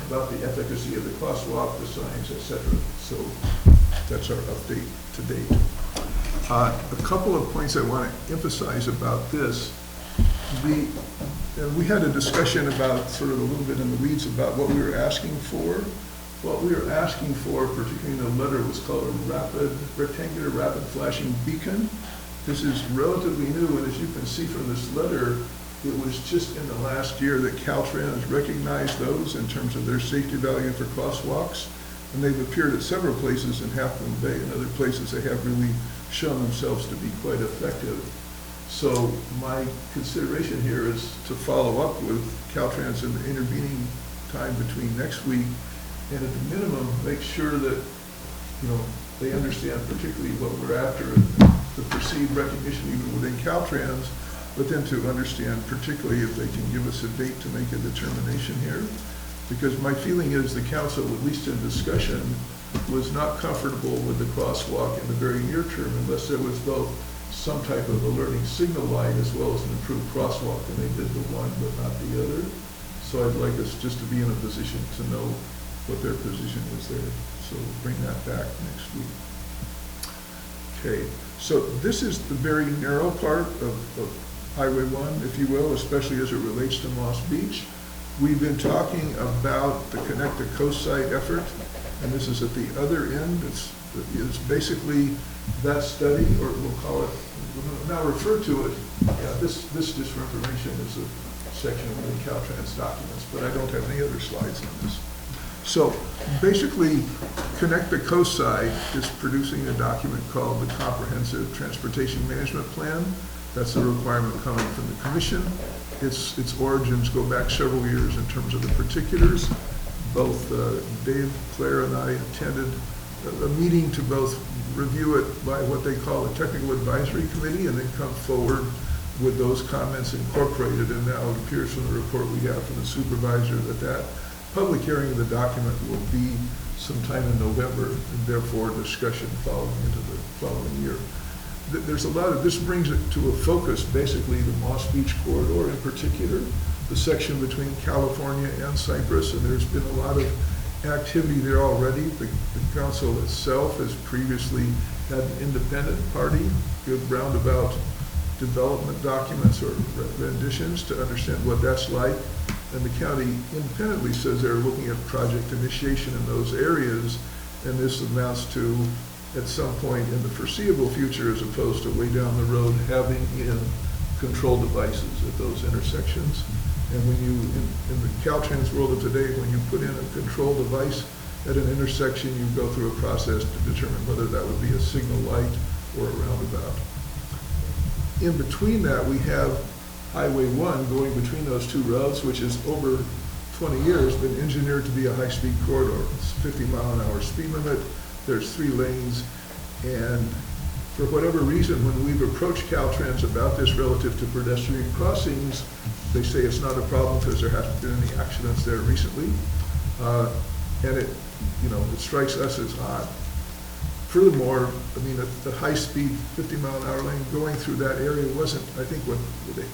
about the efficacy of the crosswalk, the signs, etc. So that's our update to date. A couple of points I want to emphasize about this. We had a discussion about sort of a little bit in the weeds about what we were asking for. What we were asking for, particularly in the letter, was called a rectangular rapid flashing beacon. This is relatively new, and as you can see from this letter, it was just in the last year that Caltrans recognized those in terms of their safety value for crosswalks, and they've appeared at several places in Half Moon Bay and other places they have really shown themselves to be quite effective. So my consideration here is to follow up with Caltrans in the intervening time between next week, and at the minimum, make sure that, they understand particularly what we're after and the perceived recognition even within Caltrans but then to understand particularly if they can give us a date to make a determination here. Because my feeling is the council, at least in discussion, was not comfortable with the crosswalk in the very near term unless there was both some type of alerting signal light as well as an improved crosswalk, and they did the one but not the other. So I'd like us just to be in a position to know what their position is there. So we'll bring that back next week. Okay, so this is the very narrow part of Highway 1, if you will, especially as it relates to Moss Beach. We've been talking about the Connect the Coast Side effort, and this is at the other end. It's basically that study, or we'll call it, we'll now refer to it, yeah, this just for information is a section of the Caltrans documents, but I don't have any other slides on this. So basically, Connect the Coast Side is producing a document called the Comprehensive Transportation Management Plan. That's a requirement coming from the Commission. Its origins go back several years in terms of the particulars. Both Dave, Claire, and I attended a meeting to both review it by what they call a Technical Advisory Committee and then come forward with those comments incorporated. And now it appears from the report we have from the supervisor that public hearing of the document will be sometime in November, and therefore discussion following into the following year. There's a lot of, this brings it to a focus, basically the Moss Beach corridor in particular, the section between California and Cypress, and there's been a lot of activity there already. The council itself has previously had an independent party give roundabout development documents or renditions to understand what that's like. And the county independently says they're looking at project initiation in those areas, and this amounts to, at some point in the foreseeable future, as opposed to way down the road, having in control devices at those intersections. And when you, in the Caltrans world of today, when you put in a control device at an intersection, you go through a process to determine whether that would be a signal light or a roundabout. In between that, we have Highway 1 going between those two roads, which is over 20 years been engineered to be a high-speed corridor. It's 50-mile-an-hour speed limit. There's 3 lanes, and for whatever reason, when we've approached Caltrans about this relative to pedestrian crossings, they say it's not a problem because there hasn't been any accidents there recently, and it strikes us as odd. Furthermore, I mean, the high-speed 50-mile-an-hour lane going through that area wasn't, I think, what the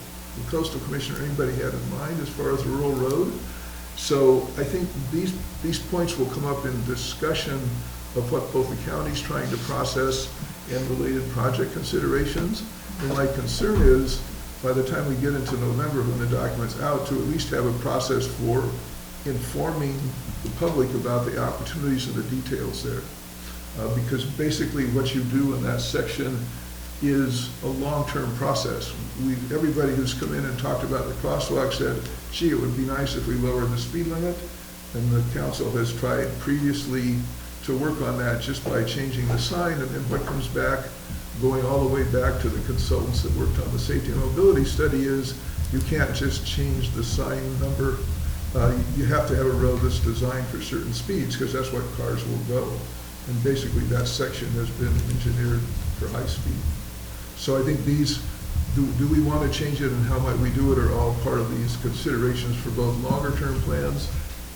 Coastal Commission or anybody had in mind as far as a rural road. So I think these points will come up in discussion of what both the county's trying to process and related project considerations. And my concern is, by the time we get into November, when the document's out, to at least have a process for informing the public about the opportunities and the details there. Because basically what you do in that section is a long-term process. Everybody who's come in and talked about the crosswalk said, gee, it would be nice if we lowered the speed limit. And the council has tried previously to work on that just by changing the sign, and then what comes back, going all the way back to the consultants that worked on the safety and mobility study, is you can't just change the sign number. You have to have a road that's designed for certain speeds, because that's what cars will go. And basically that section has been engineered for high speed. So I think these, do we want to change it and how might we do it, are all part of these considerations for both longer term plans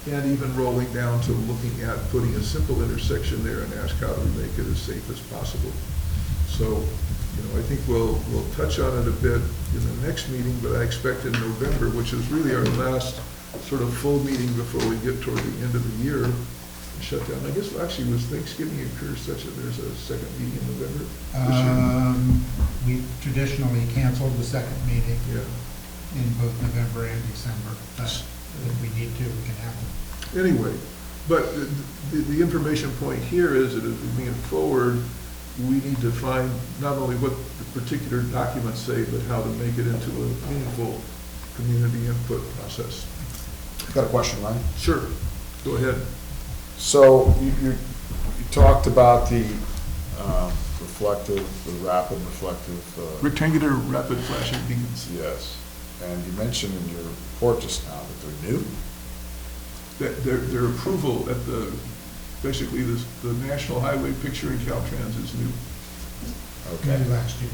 and even rolling down to looking at putting a simple intersection there and ask how do we make it as safe as possible. So, I think we'll touch on it a bit in the next meeting, but I expect in November, which is really our last sort of full meeting before we get toward the end of the year, shut down. I guess actually was Thanksgiving occurs such that there's a second meeting in November this year? We traditionally canceled the second meeting Yeah. in both November and December, but if we need to, we can have it. Anyway, but the information point here is that as we move forward, we need to find not only what the particular documents say, but how to make it into a meaningful community input process. Got a question, Ryan? Sure, go ahead. So you talked about the rapid reflective. Rectangular rapid flashing beacons. Yes, and you mentioned in your report just now that they're new. That their approval at basically the National Highway picture in Caltrans is new. Okay. Maybe last year.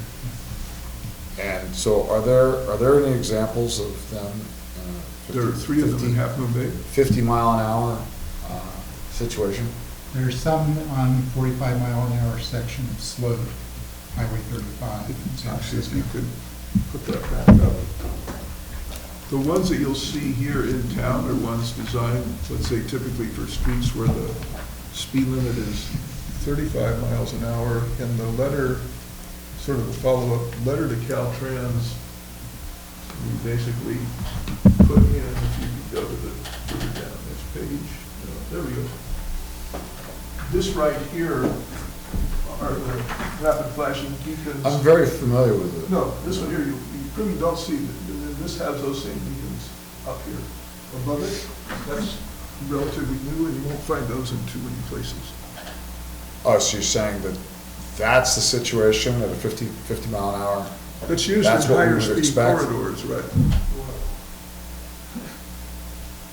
And so are there any examples of them? There are 3 of them in Half Moon Bay. 50 mile an hour situation? There's some on 45 mile an hour section of slope, Highway 35. Actually, if you could put that back up. The ones that you'll see here in town are ones designed, let's say typically for streets where the speed limit is 35 miles an hour, and the letter, sort of a follow-up letter to Caltrans, we basically put in, if you could go to the, further down this page, there we go. This right here are the rapid flashing beacons. I'm very familiar with it. No, this one here, you really don't see, this has those same beacons up here. Above it, that's relatively new, and you won't find those in too many places. Oh, so you're saying that that's the situation at a 50 mile an hour? That's used in That's what we higher would speed expect? corridors, right?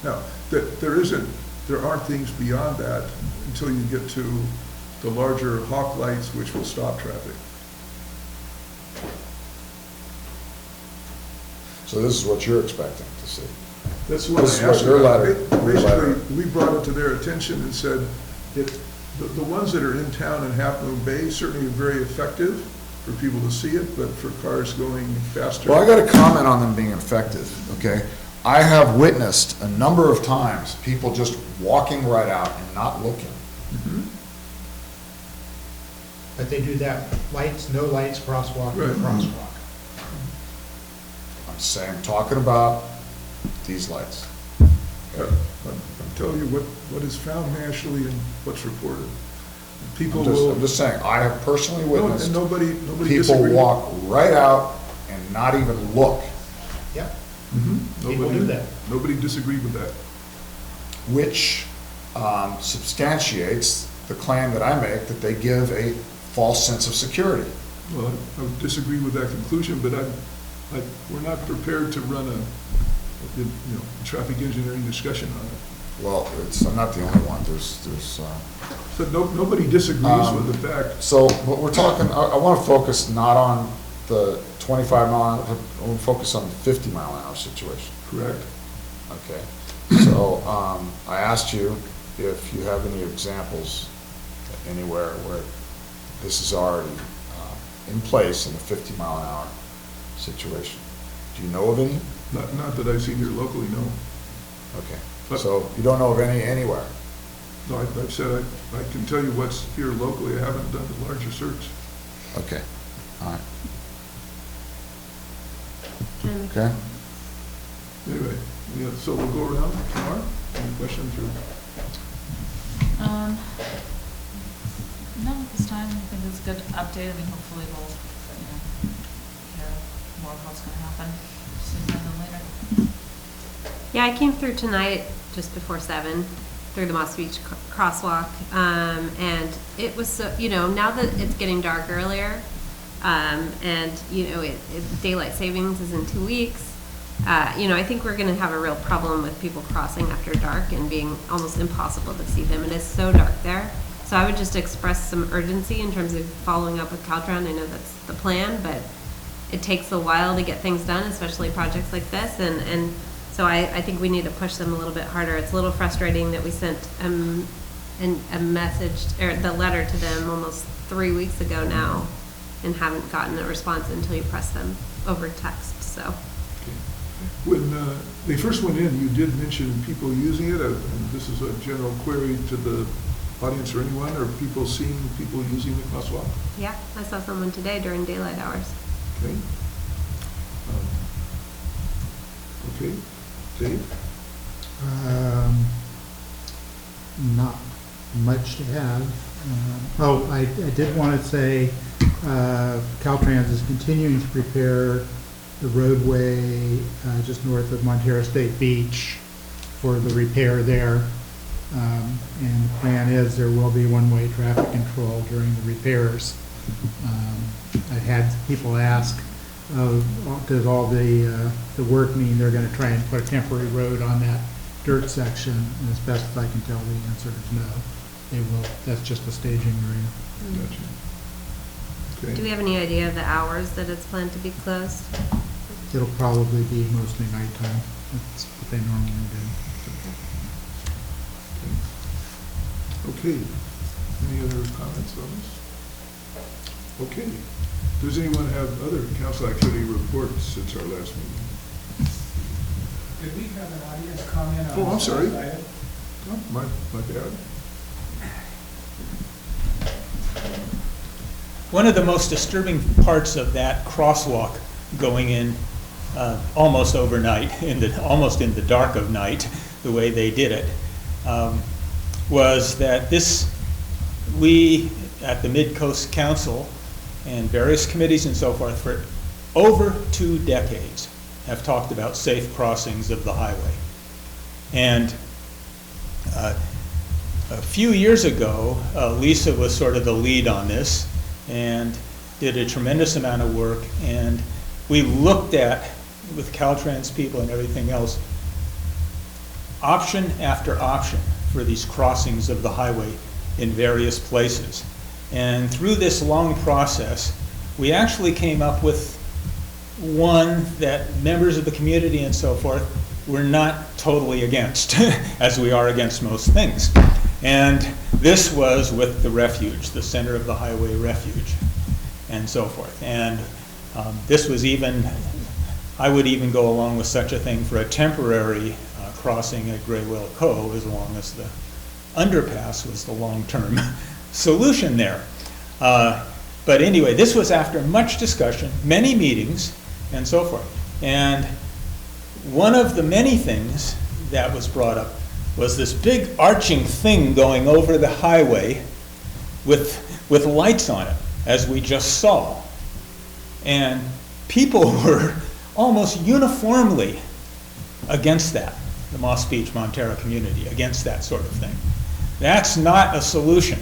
Now, there aren't things beyond that until you get to the larger hawk lights, which will stop traffic. So this is what you're expecting to see? That's what This is I what asked your about. letter- Basically, we brought it to their attention and said, the ones that are in town in Half Moon Bay certainly are very effective for people to see it, but for cars going faster. Well, I got a comment on them being effective, okay? I have witnessed a number of times people just walking right out and not looking. Mhm. But they do that, lights, no lights, crosswalk, no Right. crosswalk. I'm saying, talking about these lights. I'm telling you what is found nationally and what's reported. People will. I'm just saying, I have personally No, witnessed and nobody people disagreed. walk right out and not even look, Yep, Mhm. people Nobody- do that. Nobody disagreed with that. which substantiates the claim that I make that they give a false sense of security. Well, I would disagree with that conclusion, but we're not prepared to run a traffic engineering discussion on it. Well, I'm not the only one, there's, So nobody disagrees with the fact. so, what we're talking, I want to focus not on the 25 mile, I want to focus on the 50 mile an hour situation. Correct. Okay, so, I asked you if you have any examples anywhere where this is already, in place in a 50 mile an hour situation. Do you know of any? Not that I've seen here locally, no. Okay, But- so you don't know of any anywhere? No, I've said I can tell you what's here locally. I haven't done a larger search. Okay, all right. Okay, Anyway, yeah, so we'll go around tomorrow. Any questions or? No, at this time, I think it's a good update. I mean, hopefully we'll, hear more of what's gonna happen sooner than later. Yeah, I came through tonight just before 7 through the Moss Beach crosswalk, and it was so, now that it's getting dark earlier, and daylight savings is in 2 weeks. I think we're gonna have a real problem with people crossing after dark and being almost impossible to see them. It is so dark there. So I would just express some urgency in terms of following up with Caltrans. I know that's the plan, but it takes a while to get things done, especially projects like this. And so I think we need to push them a little bit harder. It's a little frustrating that we sent a message, or the letter to them almost 3 weeks ago now, and haven't gotten a response until you press them over text, so. When they first went in, you did mention people using it, and this is a general query to the audience or anyone, or people seeing people using the crosswalk? Yeah, I saw someone today during daylight hours. Okay. Okay, Dave? Not much to add. I did want to say, Caltrans is continuing to prepare the roadway just north of Montero State Beach for the repair there. And the plan is there will be one-way traffic control during the repairs. I had people ask, does all the work mean they're going to try and put a temporary road on that dirt section? And as best as I can tell, the answer is no. They will, that's just a staging area. Gotcha. Do we have any idea of the hours that it's planned to be closed? It'll probably be mostly nighttime. That's what they normally do. Okay, any other comments on this? Okay, does anyone have other council activity reports since our last meeting? Did we have an audience comment on? Oh, I'm this sorry. item? Oh, my bad. One of the most disturbing parts of that crosswalk going in almost overnight, almost in the dark of night, the way they did it, was that we at the Midcoast Council and various committees and so forth for over 2 decades have talked about safe crossings of the highway. And a few years ago, Lisa was sort of the lead on this and did a tremendous amount of work, and we looked at, with Caltrans people and everything else, option after option for these crossings of the highway in various places. And through this long process, we actually came up with one that members of the community and so forth were not totally against, as we are against most things. And this was with the refuge, the center of the highway refuge, and so forth. And this was even, I would even go along with such a thing for a temporary crossing at Graywell Cove, as long as the underpass was the long-term solution there. But anyway, this was after much discussion, many meetings, and so forth. And one of the many things that was brought up was this big arching thing going over the highway with lights on it, as we just saw. And people were almost uniformly against that, the Moss Beach, Montero community, against that sort of thing. That's not a solution.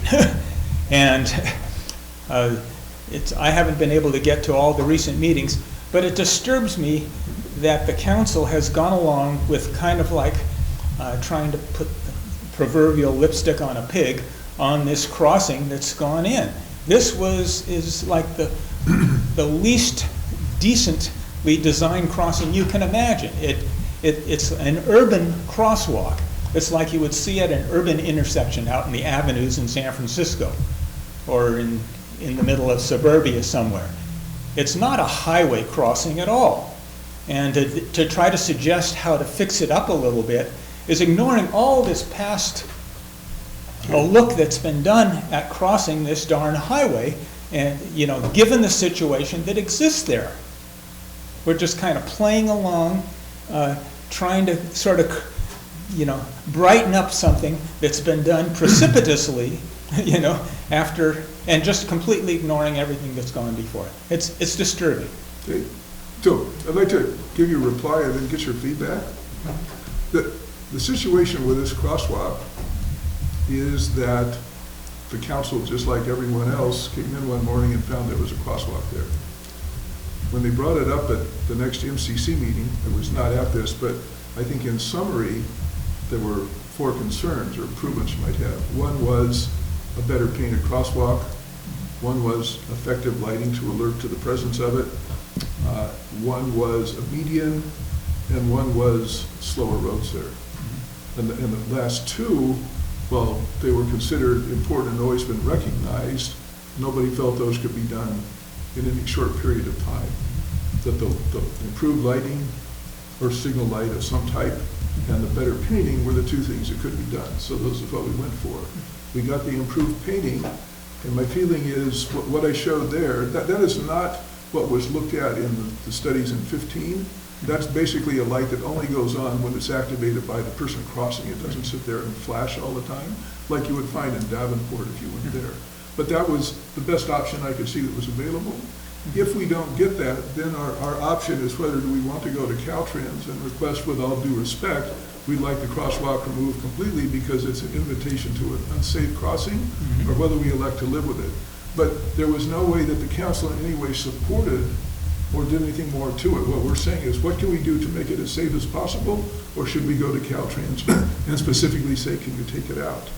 And I haven't been able to get to all the recent meetings, but it disturbs me that the council has gone along with kind of like trying to put the proverbial lipstick on a pig on this crossing that's gone in. This is like the least decently designed crossing you can imagine. It's an urban crosswalk. It's like you would see at an urban intersection out in the avenues in San Francisco or in the middle of suburbia somewhere. It's not a highway crossing at all. And to try to suggest how to fix it up a little bit is ignoring all this past look that's been done at crossing this darn highway, and given the situation that exists there. We're just kind of playing along, trying to sort of brighten up something that's been done precipitously, after, and just completely ignoring everything that's gone before it. It's disturbing. Okay. So I'd like to give you a reply and then get your feedback. The situation with this crosswalk is that the council, just like everyone else, came in one morning and found there was a crosswalk there. When they brought it up at the next MCC meeting, it was not at this, but I think in summary, there were 4 concerns or improvements you might have. One was a better painted crosswalk. One was effective lighting to alert to the presence of it. One was a median, and one was slower roads there. And the last 2, well, they were considered important and always been recognized. Nobody felt those could be done in any short period of time. That the improved lighting or signal light of some type and the better painting were the 2 things that could be done. So those is what we went for. We got the improved painting, and my feeling is what I showed there, that is not what was looked at in the studies in 15. That's basically a light that only goes on when it's activated by the person crossing. It doesn't sit there and flash all the time, like you would find in Davenport if you went there. But that was the best option I could see that was available. If we don't get that, then our option is whether do we want to go to Caltrans and request, with all due respect, we'd like the crosswalk removed completely because it's an invitation to an unsafe crossing, or whether we elect to live with it. But there was no way that the council in any way supported or did anything more to it. What we're saying is, what can we do to make it as safe as possible, or should we go to Caltrans and specifically say, can you take it out?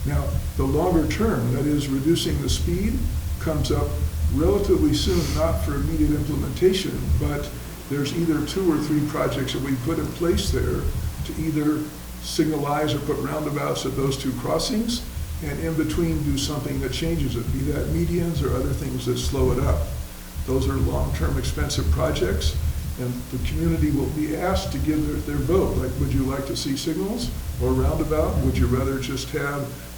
Now, the longer term, that is reducing the speed, comes up relatively soon, not for immediate implementation, but there's either 2 or 3 projects that we put in place there to either signalize or put roundabouts at those 2 crossings, and in between do something that changes it, be that medians or other things that slow it up. Those are long-term expensive projects, and the community will be asked to give their vote. Like, would you like to see signals or roundabout? Would you rather just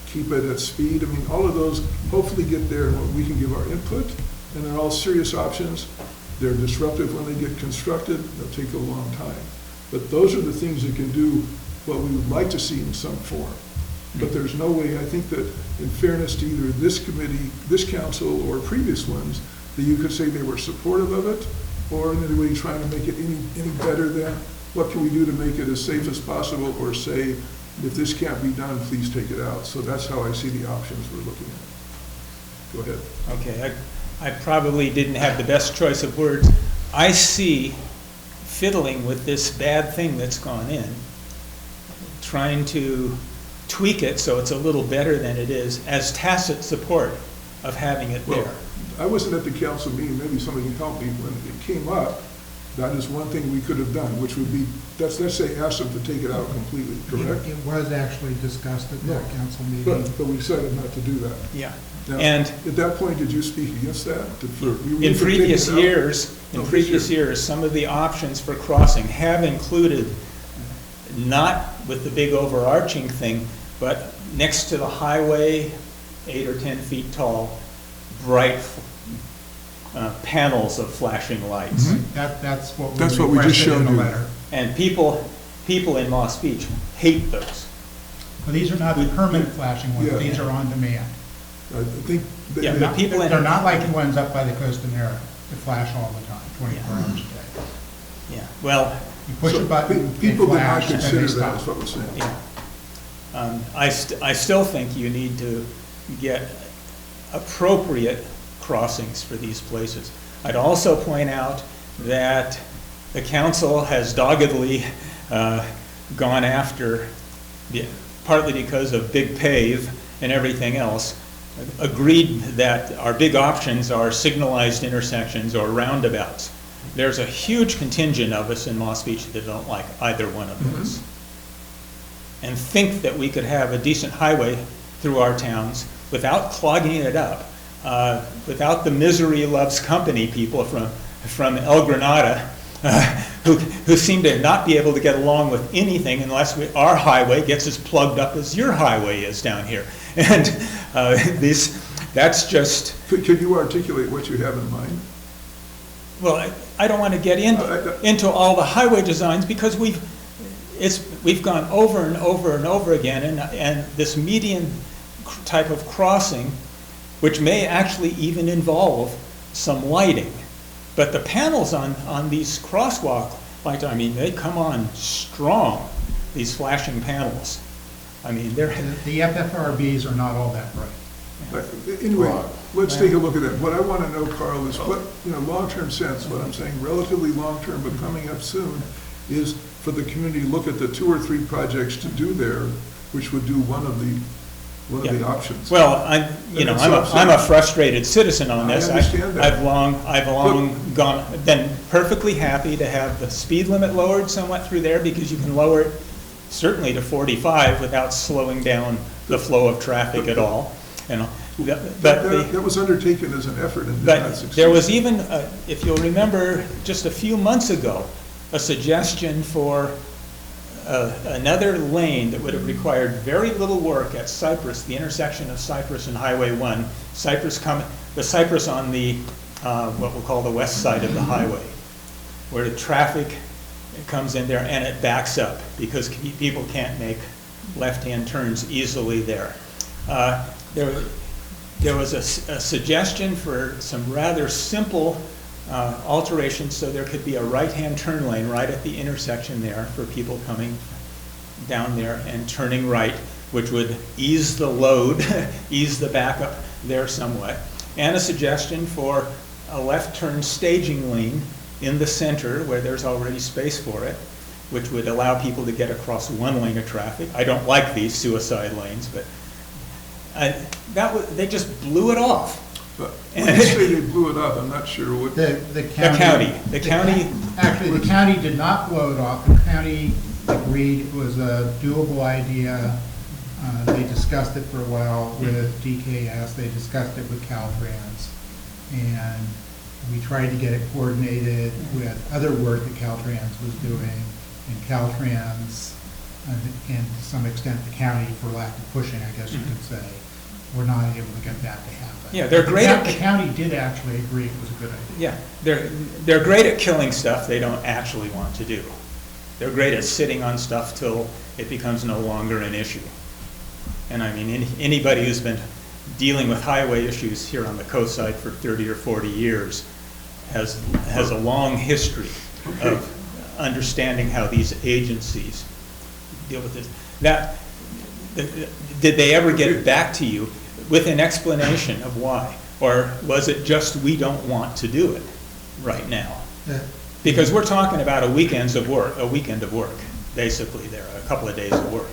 keep it at speed? I mean, all of those hopefully get there and we can give our input, and they're all serious options. They're disruptive when they get constructed. They'll take a long time. But those are the things that can do what we would like to see in some form. But there's no way, I think that in fairness to either this committee, this council, or previous ones, that you could say they were supportive of it, or in any way trying to make it any better than, what can we do to make it as safe as possible, or say, if this can't be done, please take it out. So that's how I see the options we're looking at. Go ahead. Okay, I probably didn't have the best choice of words. I see fiddling with this bad thing that's gone in, trying to tweak it so it's a little better than it is, as tacit support of having it there. Well, I wasn't at the council meeting, maybe somebody can help me. When it came up, that is one thing we could have done, which would be, let's say, ask them to take it out completely, correct? It was actually discussed at that council meeting. But we decided not to do that. Yeah. Now, And at that point, did you speak against that? in previous years, some of the options for crossing have included, not with the big overarching thing, but next to the highway, 8 or 10 feet tall, bright panels of flashing lights. That's what That's what we just requested in showed the you. letter. And people in Moss Beach hate those. Well, these are not the permanent flashing ones, Yeah. these are on demand. I think. Yeah, but people in- They're not like the ones up by the coast in there that flash all the time, 24 hours a day. Yeah, well, You push a button, they People did not flash, and consider they that, is stop. what we're saying. yeah. I still think you need to get appropriate crossings for these places. I'd also point out that the council has doggedly gone after, partly because of big pave and everything else, agreed that our big options are signalized intersections or roundabouts. There's a huge contingent of us in Moss Beach that don't like either one of those. And think that we could have a decent highway through our towns without clogging it up, without the misery loves company people from El Granada who seem to not be able to get along with anything unless our highway gets as plugged up as your highway is down here. And that's just... Could you articulate what you have in mind? Well, I don't want to get into all the highway designs because we've gone over and over and over again, and this median type of crossing, which may actually even involve some lighting. But the panels on these crosswalk lights, I mean, they come on strong, these flashing panels. I mean, they're... The FFRBs are not all that bright. Anyway, let's take a look at that. What I want to know, Carl, is what, long-term sense, what I'm saying, relatively long-term, but coming up soon, is for the community to look at the 2 or 3 projects to do there, which would do one of the options. Well, I'm a frustrated citizen on this. I understand that. I've long been perfectly happy to have the speed limit lowered somewhat through there because you can lower it certainly to 45 without slowing down the flow of traffic at all. That was undertaken as an effort and did not But succeed. there was even, if you'll remember, just a few months ago, a suggestion for another lane that would have required very little work at Cypress, the intersection of Cypress and Highway 1. The Cypress on the, what we'll call the west side of the highway, where the traffic comes in there and it backs up because people can't make left-hand turns easily there. There was a suggestion for some rather simple alterations so there could be a right-hand turn lane right at the intersection there for people coming down there and turning right, which would ease the load, ease the backup there somewhat, and a suggestion for a left turn staging lane in the center where there's already space for it, which would allow people to get across one lane of traffic. I don't like these suicide lanes, but they just blew it off. But when you say they blew it up, I'm not sure what. The county. Actually, the county did not blow it off. The county agreed it was a doable idea. They discussed it for a while with DKS. They discussed it with Caltrans. And we tried to get it coordinated with other work that Caltrans was doing. And Caltrans, and to some extent the county, for lack of pushing, I guess you could say, were not able to get that to happen. Yeah, they're great at- The county did actually agree it was a good idea. Yeah, they're great at killing stuff they don't actually want to do. They're great at sitting on stuff till it becomes no longer an issue. And I mean, anybody who's been dealing with highway issues here on the coast side for 30 or 40 years has a long history of understanding how these agencies deal with this. Did they ever get back to you with an explanation of why? Or was it just, we don't want to do it right now? Because we're talking about a weekend of work, basically there, a couple of days of work.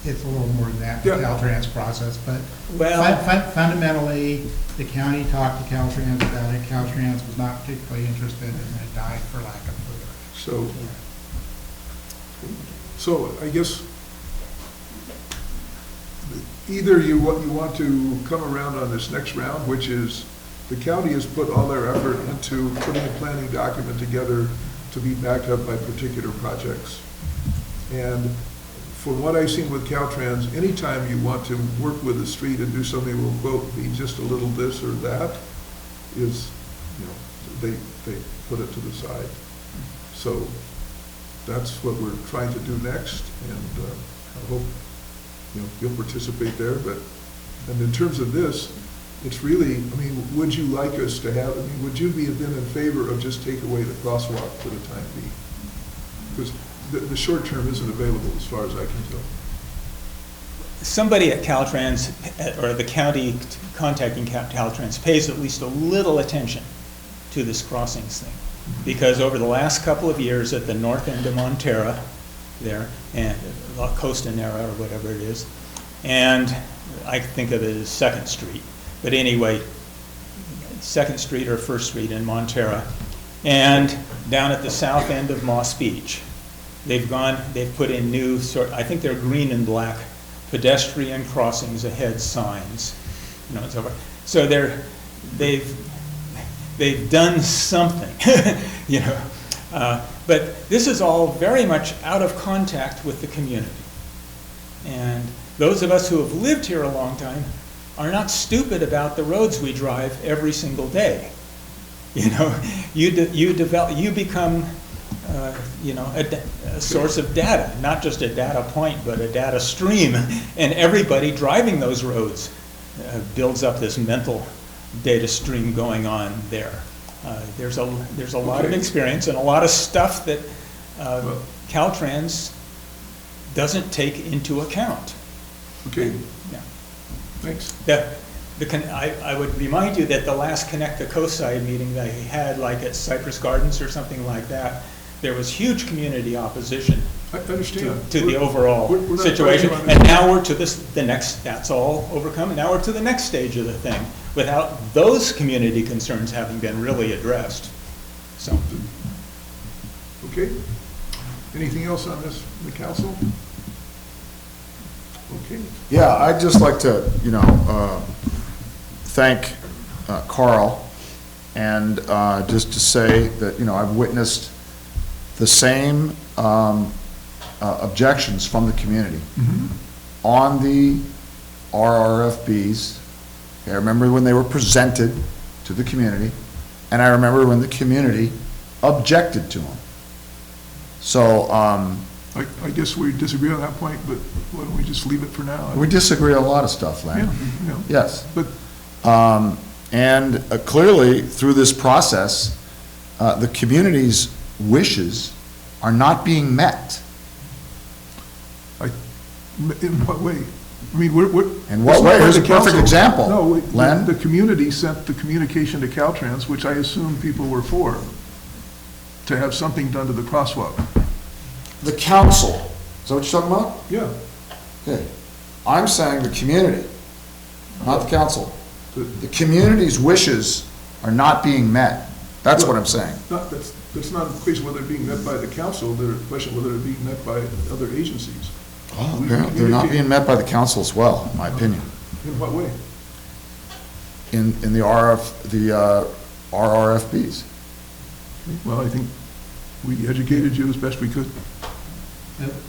It's a little more than that, the Caltrans process, but Well- fundamentally, the county talked to Caltrans about it. Caltrans was not particularly interested, and it died for lack of further. So I guess either you want to come around on this next round, which is the county has put all their effort into putting a planning document together to be backed up by particular projects. And from what I've seen with Caltrans, anytime you want to work with the street and do something that will, quote, be just a little this or that, is, they put it to the side. So that's what we're trying to do next, and I hope, you'll participate there. And in terms of this, it's really, I mean, would you like us to have, would you be then in favor of just take away the crosswalk for the time being? Because the short term isn't available as far as I can tell. Somebody at Caltrans, or the county contacting Caltrans, pays at least a little attention to this crossings thing. Because over the last couple of years at the north end of Montera, there, and La Costanera, or whatever it is, and I think of it as 2nd Street, but anyway, 2nd Street or 1st Street in Montera, and down at the south end of Moss Beach, they've put in new I think they're green and black pedestrian crossings ahead signs, and so forth. So they've done something, but this is all very much out of contact with the community. And those of us who have lived here a long time are not stupid about the roads we drive every single day. You become a source of data, not just a data point, but a data stream. And everybody driving those roads builds up this mental data stream going on there. There's a lot of experience and a lot of stuff that Caltrans doesn't take into account. Okay. Yeah. Thanks. I would remind you that the last Connect the Coast Side meeting that he had, like at Cypress Gardens or something like that, there was huge community opposition I understand. to the overall we're not situation. talking about And now we're to the next, that's all overcome. And now we're to the next stage of the thing without those community concerns having been really addressed. So. Okay. Anything else on this, the council? Okay. Yeah, I'd just like to, thank Carl, and just to say that, I've witnessed the same objections from the community on the RRFBs. I remember when they were presented to the community, and I remember when the community objected to them. So, I guess we disagree on that point, but why don't we just leave it for now? we disagree on a lot of stuff, Len. Yeah. Yes. But And clearly, through this process, the community's wishes are not being met. in what way? I mean, we're. In what way? Here's a perfect example, No, Len. the community sent the communication to Caltrans, which I assume people were for, to have something done to the crosswalk. The council, is that what you're talking about? Yeah. Okay. I'm saying the community, not the council. The community's wishes are not being met. That's what I'm saying. That's not a question whether they're being met by the council, they're a question whether they're being met by other agencies. Oh, apparently they're not being met by the council as well, in my opinion. In what way? In the RRFBs. Well, I think we educated you as best we could.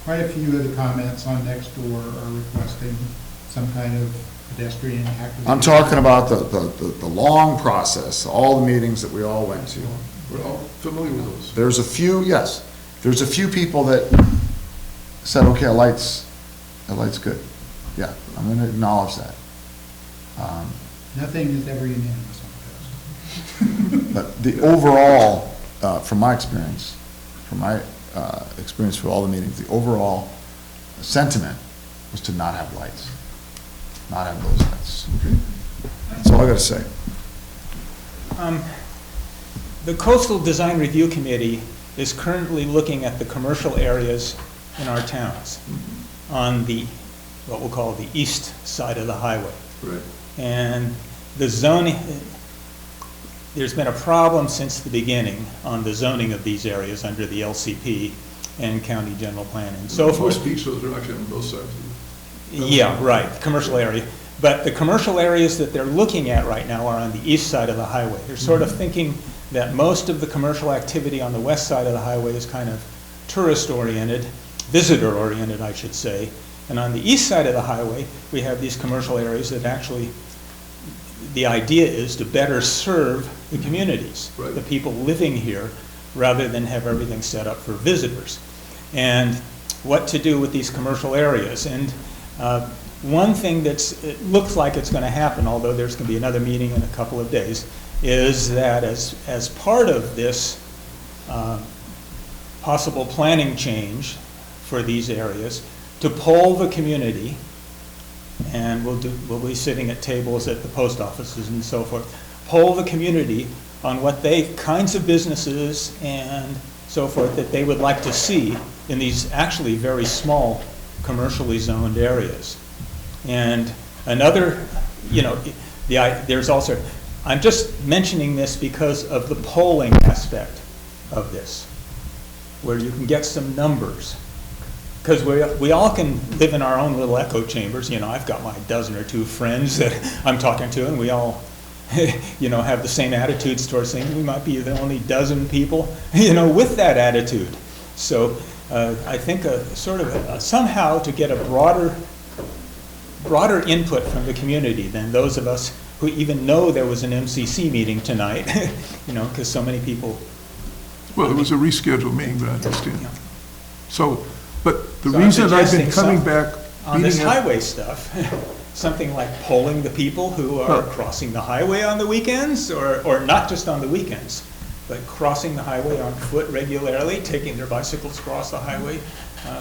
Quite a few of the comments on Nextdoor are requesting some kind of pedestrian acquisition. I'm talking about the long process, all the meetings that we all went to. We're all familiar with those. There's a few, yes, there's a few people that said, okay, a light's good. Yeah, I'm gonna acknowledge that. Nothing is ever unanimous on the coast. But the overall, from my experience with all the meetings, the overall sentiment was to not have lights, not have those lights. Okay. That's all I gotta say. The Coastal Design Review Committee is currently looking at the commercial areas in our towns on the, what we'll call the east side of the highway. Right. And the zoning, there's been a problem since the beginning on the zoning of these areas under the LCP and county general plan and so forth. Most beach roads are actually on both sides. Yeah, right, commercial area. But the commercial areas that they're looking at right now are on the east side of the highway. They're sort of thinking that most of the commercial activity on the west side of the highway is kind of tourist-oriented, visitor-oriented, I should say. And on the east side of the highway, we have these commercial areas that actually, the idea is to better serve the communities, Right. the people living here, rather than have everything set up for visitors. And what to do with these commercial areas. And one thing it looks like it's going to happen, although there's going to be another meeting in a couple of days, is that as part of this possible planning change for these areas, to poll the community, and we'll be sitting at tables at the post offices and so forth, poll the community on what kinds of businesses and so forth that they would like to see in these actually very small commercially zoned areas. And another, there's also, I'm just mentioning this because of the polling aspect of this, where you can get some numbers. Because we all can live in our own little echo chambers. I've got my dozen or two friends that I'm talking to, and we all, have the same attitudes towards things. We might be the only dozen people, with that attitude. So I think somehow to get a broader input from the community than those of us who even know there was an MCC meeting tonight, because so many people. Well, it was a rescheduled meeting, but I understand. Yeah. So, but the So I'm reason I've been suggesting coming back. on this meeting at- highway stuff, something like polling the people who are crossing the highway on the weekends, or not just on the weekends, but crossing the highway on foot regularly, taking their bicycles across the highway,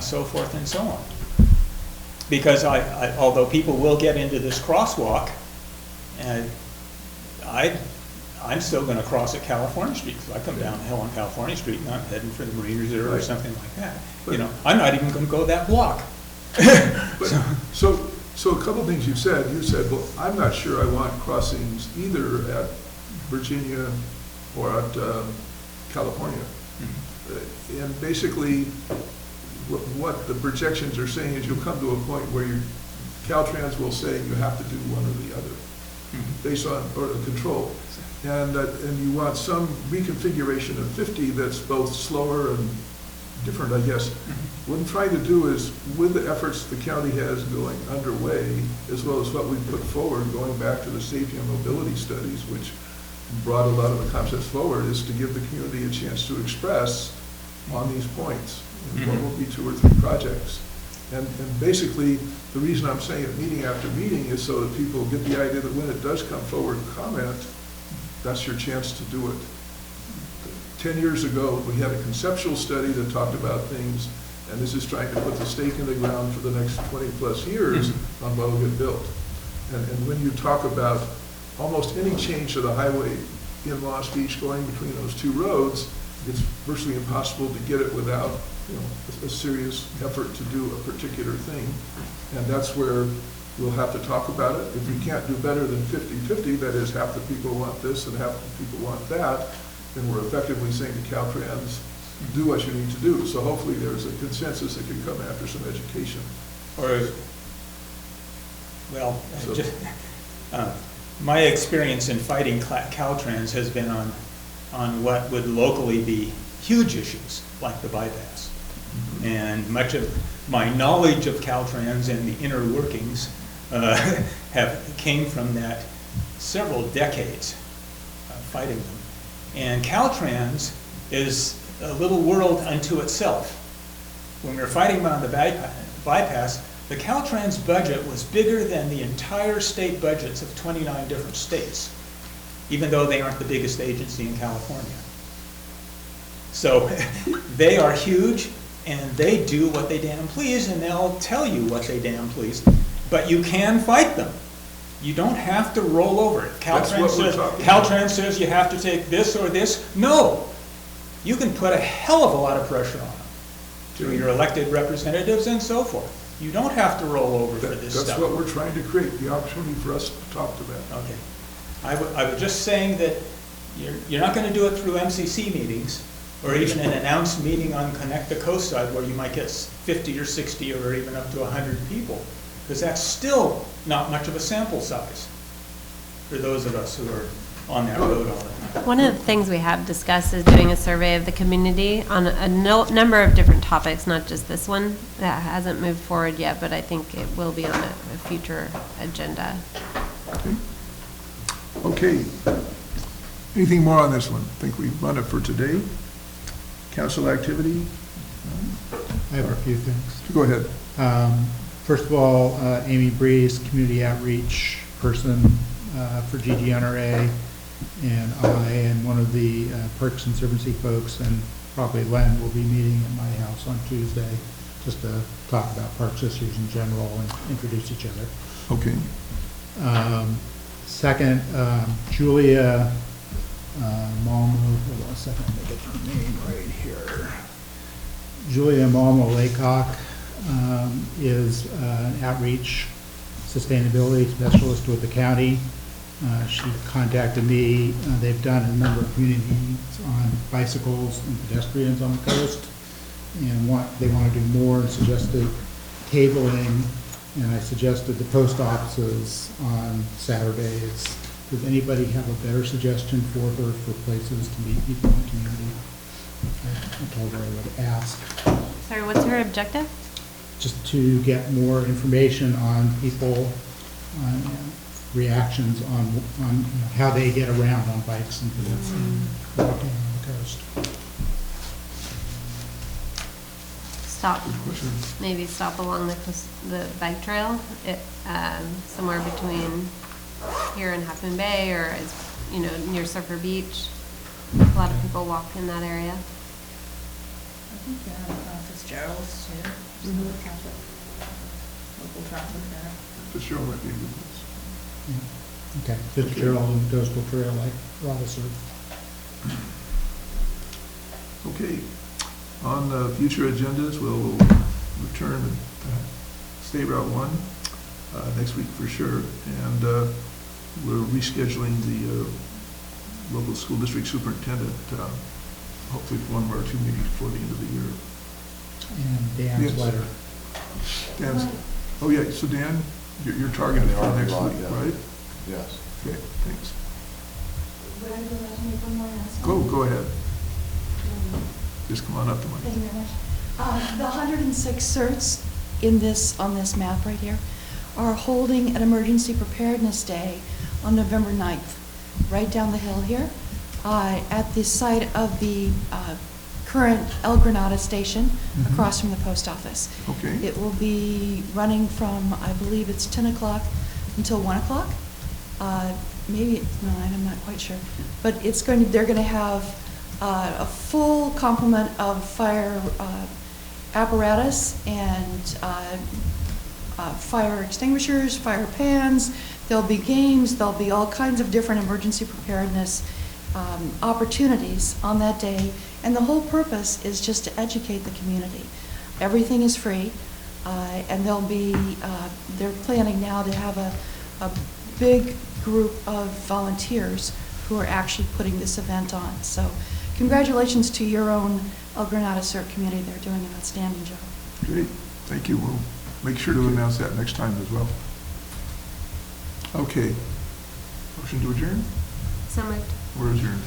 so forth and so on. Because although people will get into this crosswalk, and I'm still going to cross at California Street, because I come down the hill on California Street and I'm heading for the Marine Reserve or something like that. I'm not even going to go that block. So a couple of things you said. You said, well, I'm not sure I want crossings either at Virginia or at California. And basically, what the projections are saying is you'll come to a point where Caltrans will say you have to do one or the other, based on, or the control. And you want some reconfiguration of 50 that's both slower and different, I guess. What I'm trying to do is, with the efforts the county has going underway, as well as what we put forward, going back to the safety and mobility studies, which brought a lot of the concepts forward, is to give the community a chance to express on these points. And what will be 2 or 3 projects. And basically, the reason I'm saying it meeting after meeting is so that people get the idea that when it does come forward and comment, that's your chance to do it. 10 years ago, we had a conceptual study that talked about things, and this is trying to put the stake in the ground for the next 20-plus years on what will get built. And when you talk about almost any change to the highway in Lost Beach going between those 2 roads, it's virtually impossible to get it without a serious effort to do a particular thing. And that's where we'll have to talk about it. If we can't do better than 50-50, that is, half the people want this and half the people want that, then we're effectively saying to Caltrans, do what you need to do. So hopefully there's a consensus that can come after some education. Or, well, So- my experience in fighting Caltrans has been on what would locally be huge issues, like the bypass. And much of my knowledge of Caltrans and the inner workings came from that several decades of fighting them. And Caltrans is a little world unto itself. When we were fighting on the bypass, the Caltrans budget was bigger than the entire state budgets of 29 different states, even though they aren't the biggest agency in California. So they are huge, and they do what they damn please, and they'll tell you what they damn please. But you can fight them. You don't have to roll over it. That's what we're talking about. Caltrans says you have to take this or this. No. You can put a hell of a lot of pressure on them through your elected representatives and so forth. You don't have to roll over for this stuff. That's what we're trying to create, the opportunity for us to talk to them. Okay. I was just saying that you're not going to do it through MCC meetings or even an announced meeting on Connect the Coast Side where you might get 50 or 60 or even up to 100 people, because that's still not much of a sample size for those of us who are on that road all the time. One of the things we have discussed is doing a survey of the community on a number of different topics, not just this one. That hasn't moved forward yet, but I think it will be on a future agenda. Okay. Anything more on this one? I think we've run it for today. Council activity? I have a few things. Go ahead. First of all, Amy Breeze, community outreach person for GGNRA, and I and one of the Parks Conservancy folks, and probably Len, will be meeting at my house on Tuesday just to talk about parks issues in general and introduce each other. Okay. Second, Julia Malmo, hold on a second, let me get her name right here. Julia Malmo Laycock is an outreach sustainability specialist with the county. She contacted me. They've done a number of community meetings on bicycles and pedestrians on the coast, and they want to do more and suggested tabling, and I suggested the post offices on Saturdays. Does anybody have a better suggestion for her for places to meet people in the community? I told her I would ask. Sorry, what's her objective? Just to get more information on people, on reactions on how they get around on bikes and walking on the coast. Stop, maybe stop along the bike trail, somewhere between here and Half Moon Bay, or near Surfer Beach. A lot of people walk in that area. I think Fitzgerald's too. Some traffic, local traffic there. Fitzgerald might be a good place. Yeah. Okay, Fitzgerald and Coastal Trail, like Robinson. Okay. On the future agendas, we'll return to State Route 1 next week for sure. And we're rescheduling the local school district superintendent, hopefully for 1 or 2 meetings before the end of the year. And Dan's Yes. letter. Dan's, oh yeah, so Dan, you're targeted for next week, right? Yes. Okay, thanks. Would I be allowed to make one more announcement? Go ahead. Just come on up to Thank my. you very much. The 106 certs on this map right here are holding an Emergency Preparedness Day on November 9th, right down the hill here, at the site of the current El Granada station, across from the post office. Okay. It will be running from, I believe it's 10 o'clock until 1 o'clock. Maybe it's 9, I'm not quite sure. But they're going to have a full complement of fire apparatus and fire extinguishers, fire pans. There'll be games, there'll be all kinds of different emergency preparedness opportunities on that day. And the whole purpose is just to educate the community. Everything is free. And they're planning now to have a big group of volunteers who are actually putting this event on. So congratulations to your own El Granada CERT community. They're doing an outstanding job. Great, thank you. We'll make sure to announce that next time as well. Okay. Motion to adjourn? So moved. We're adjourned.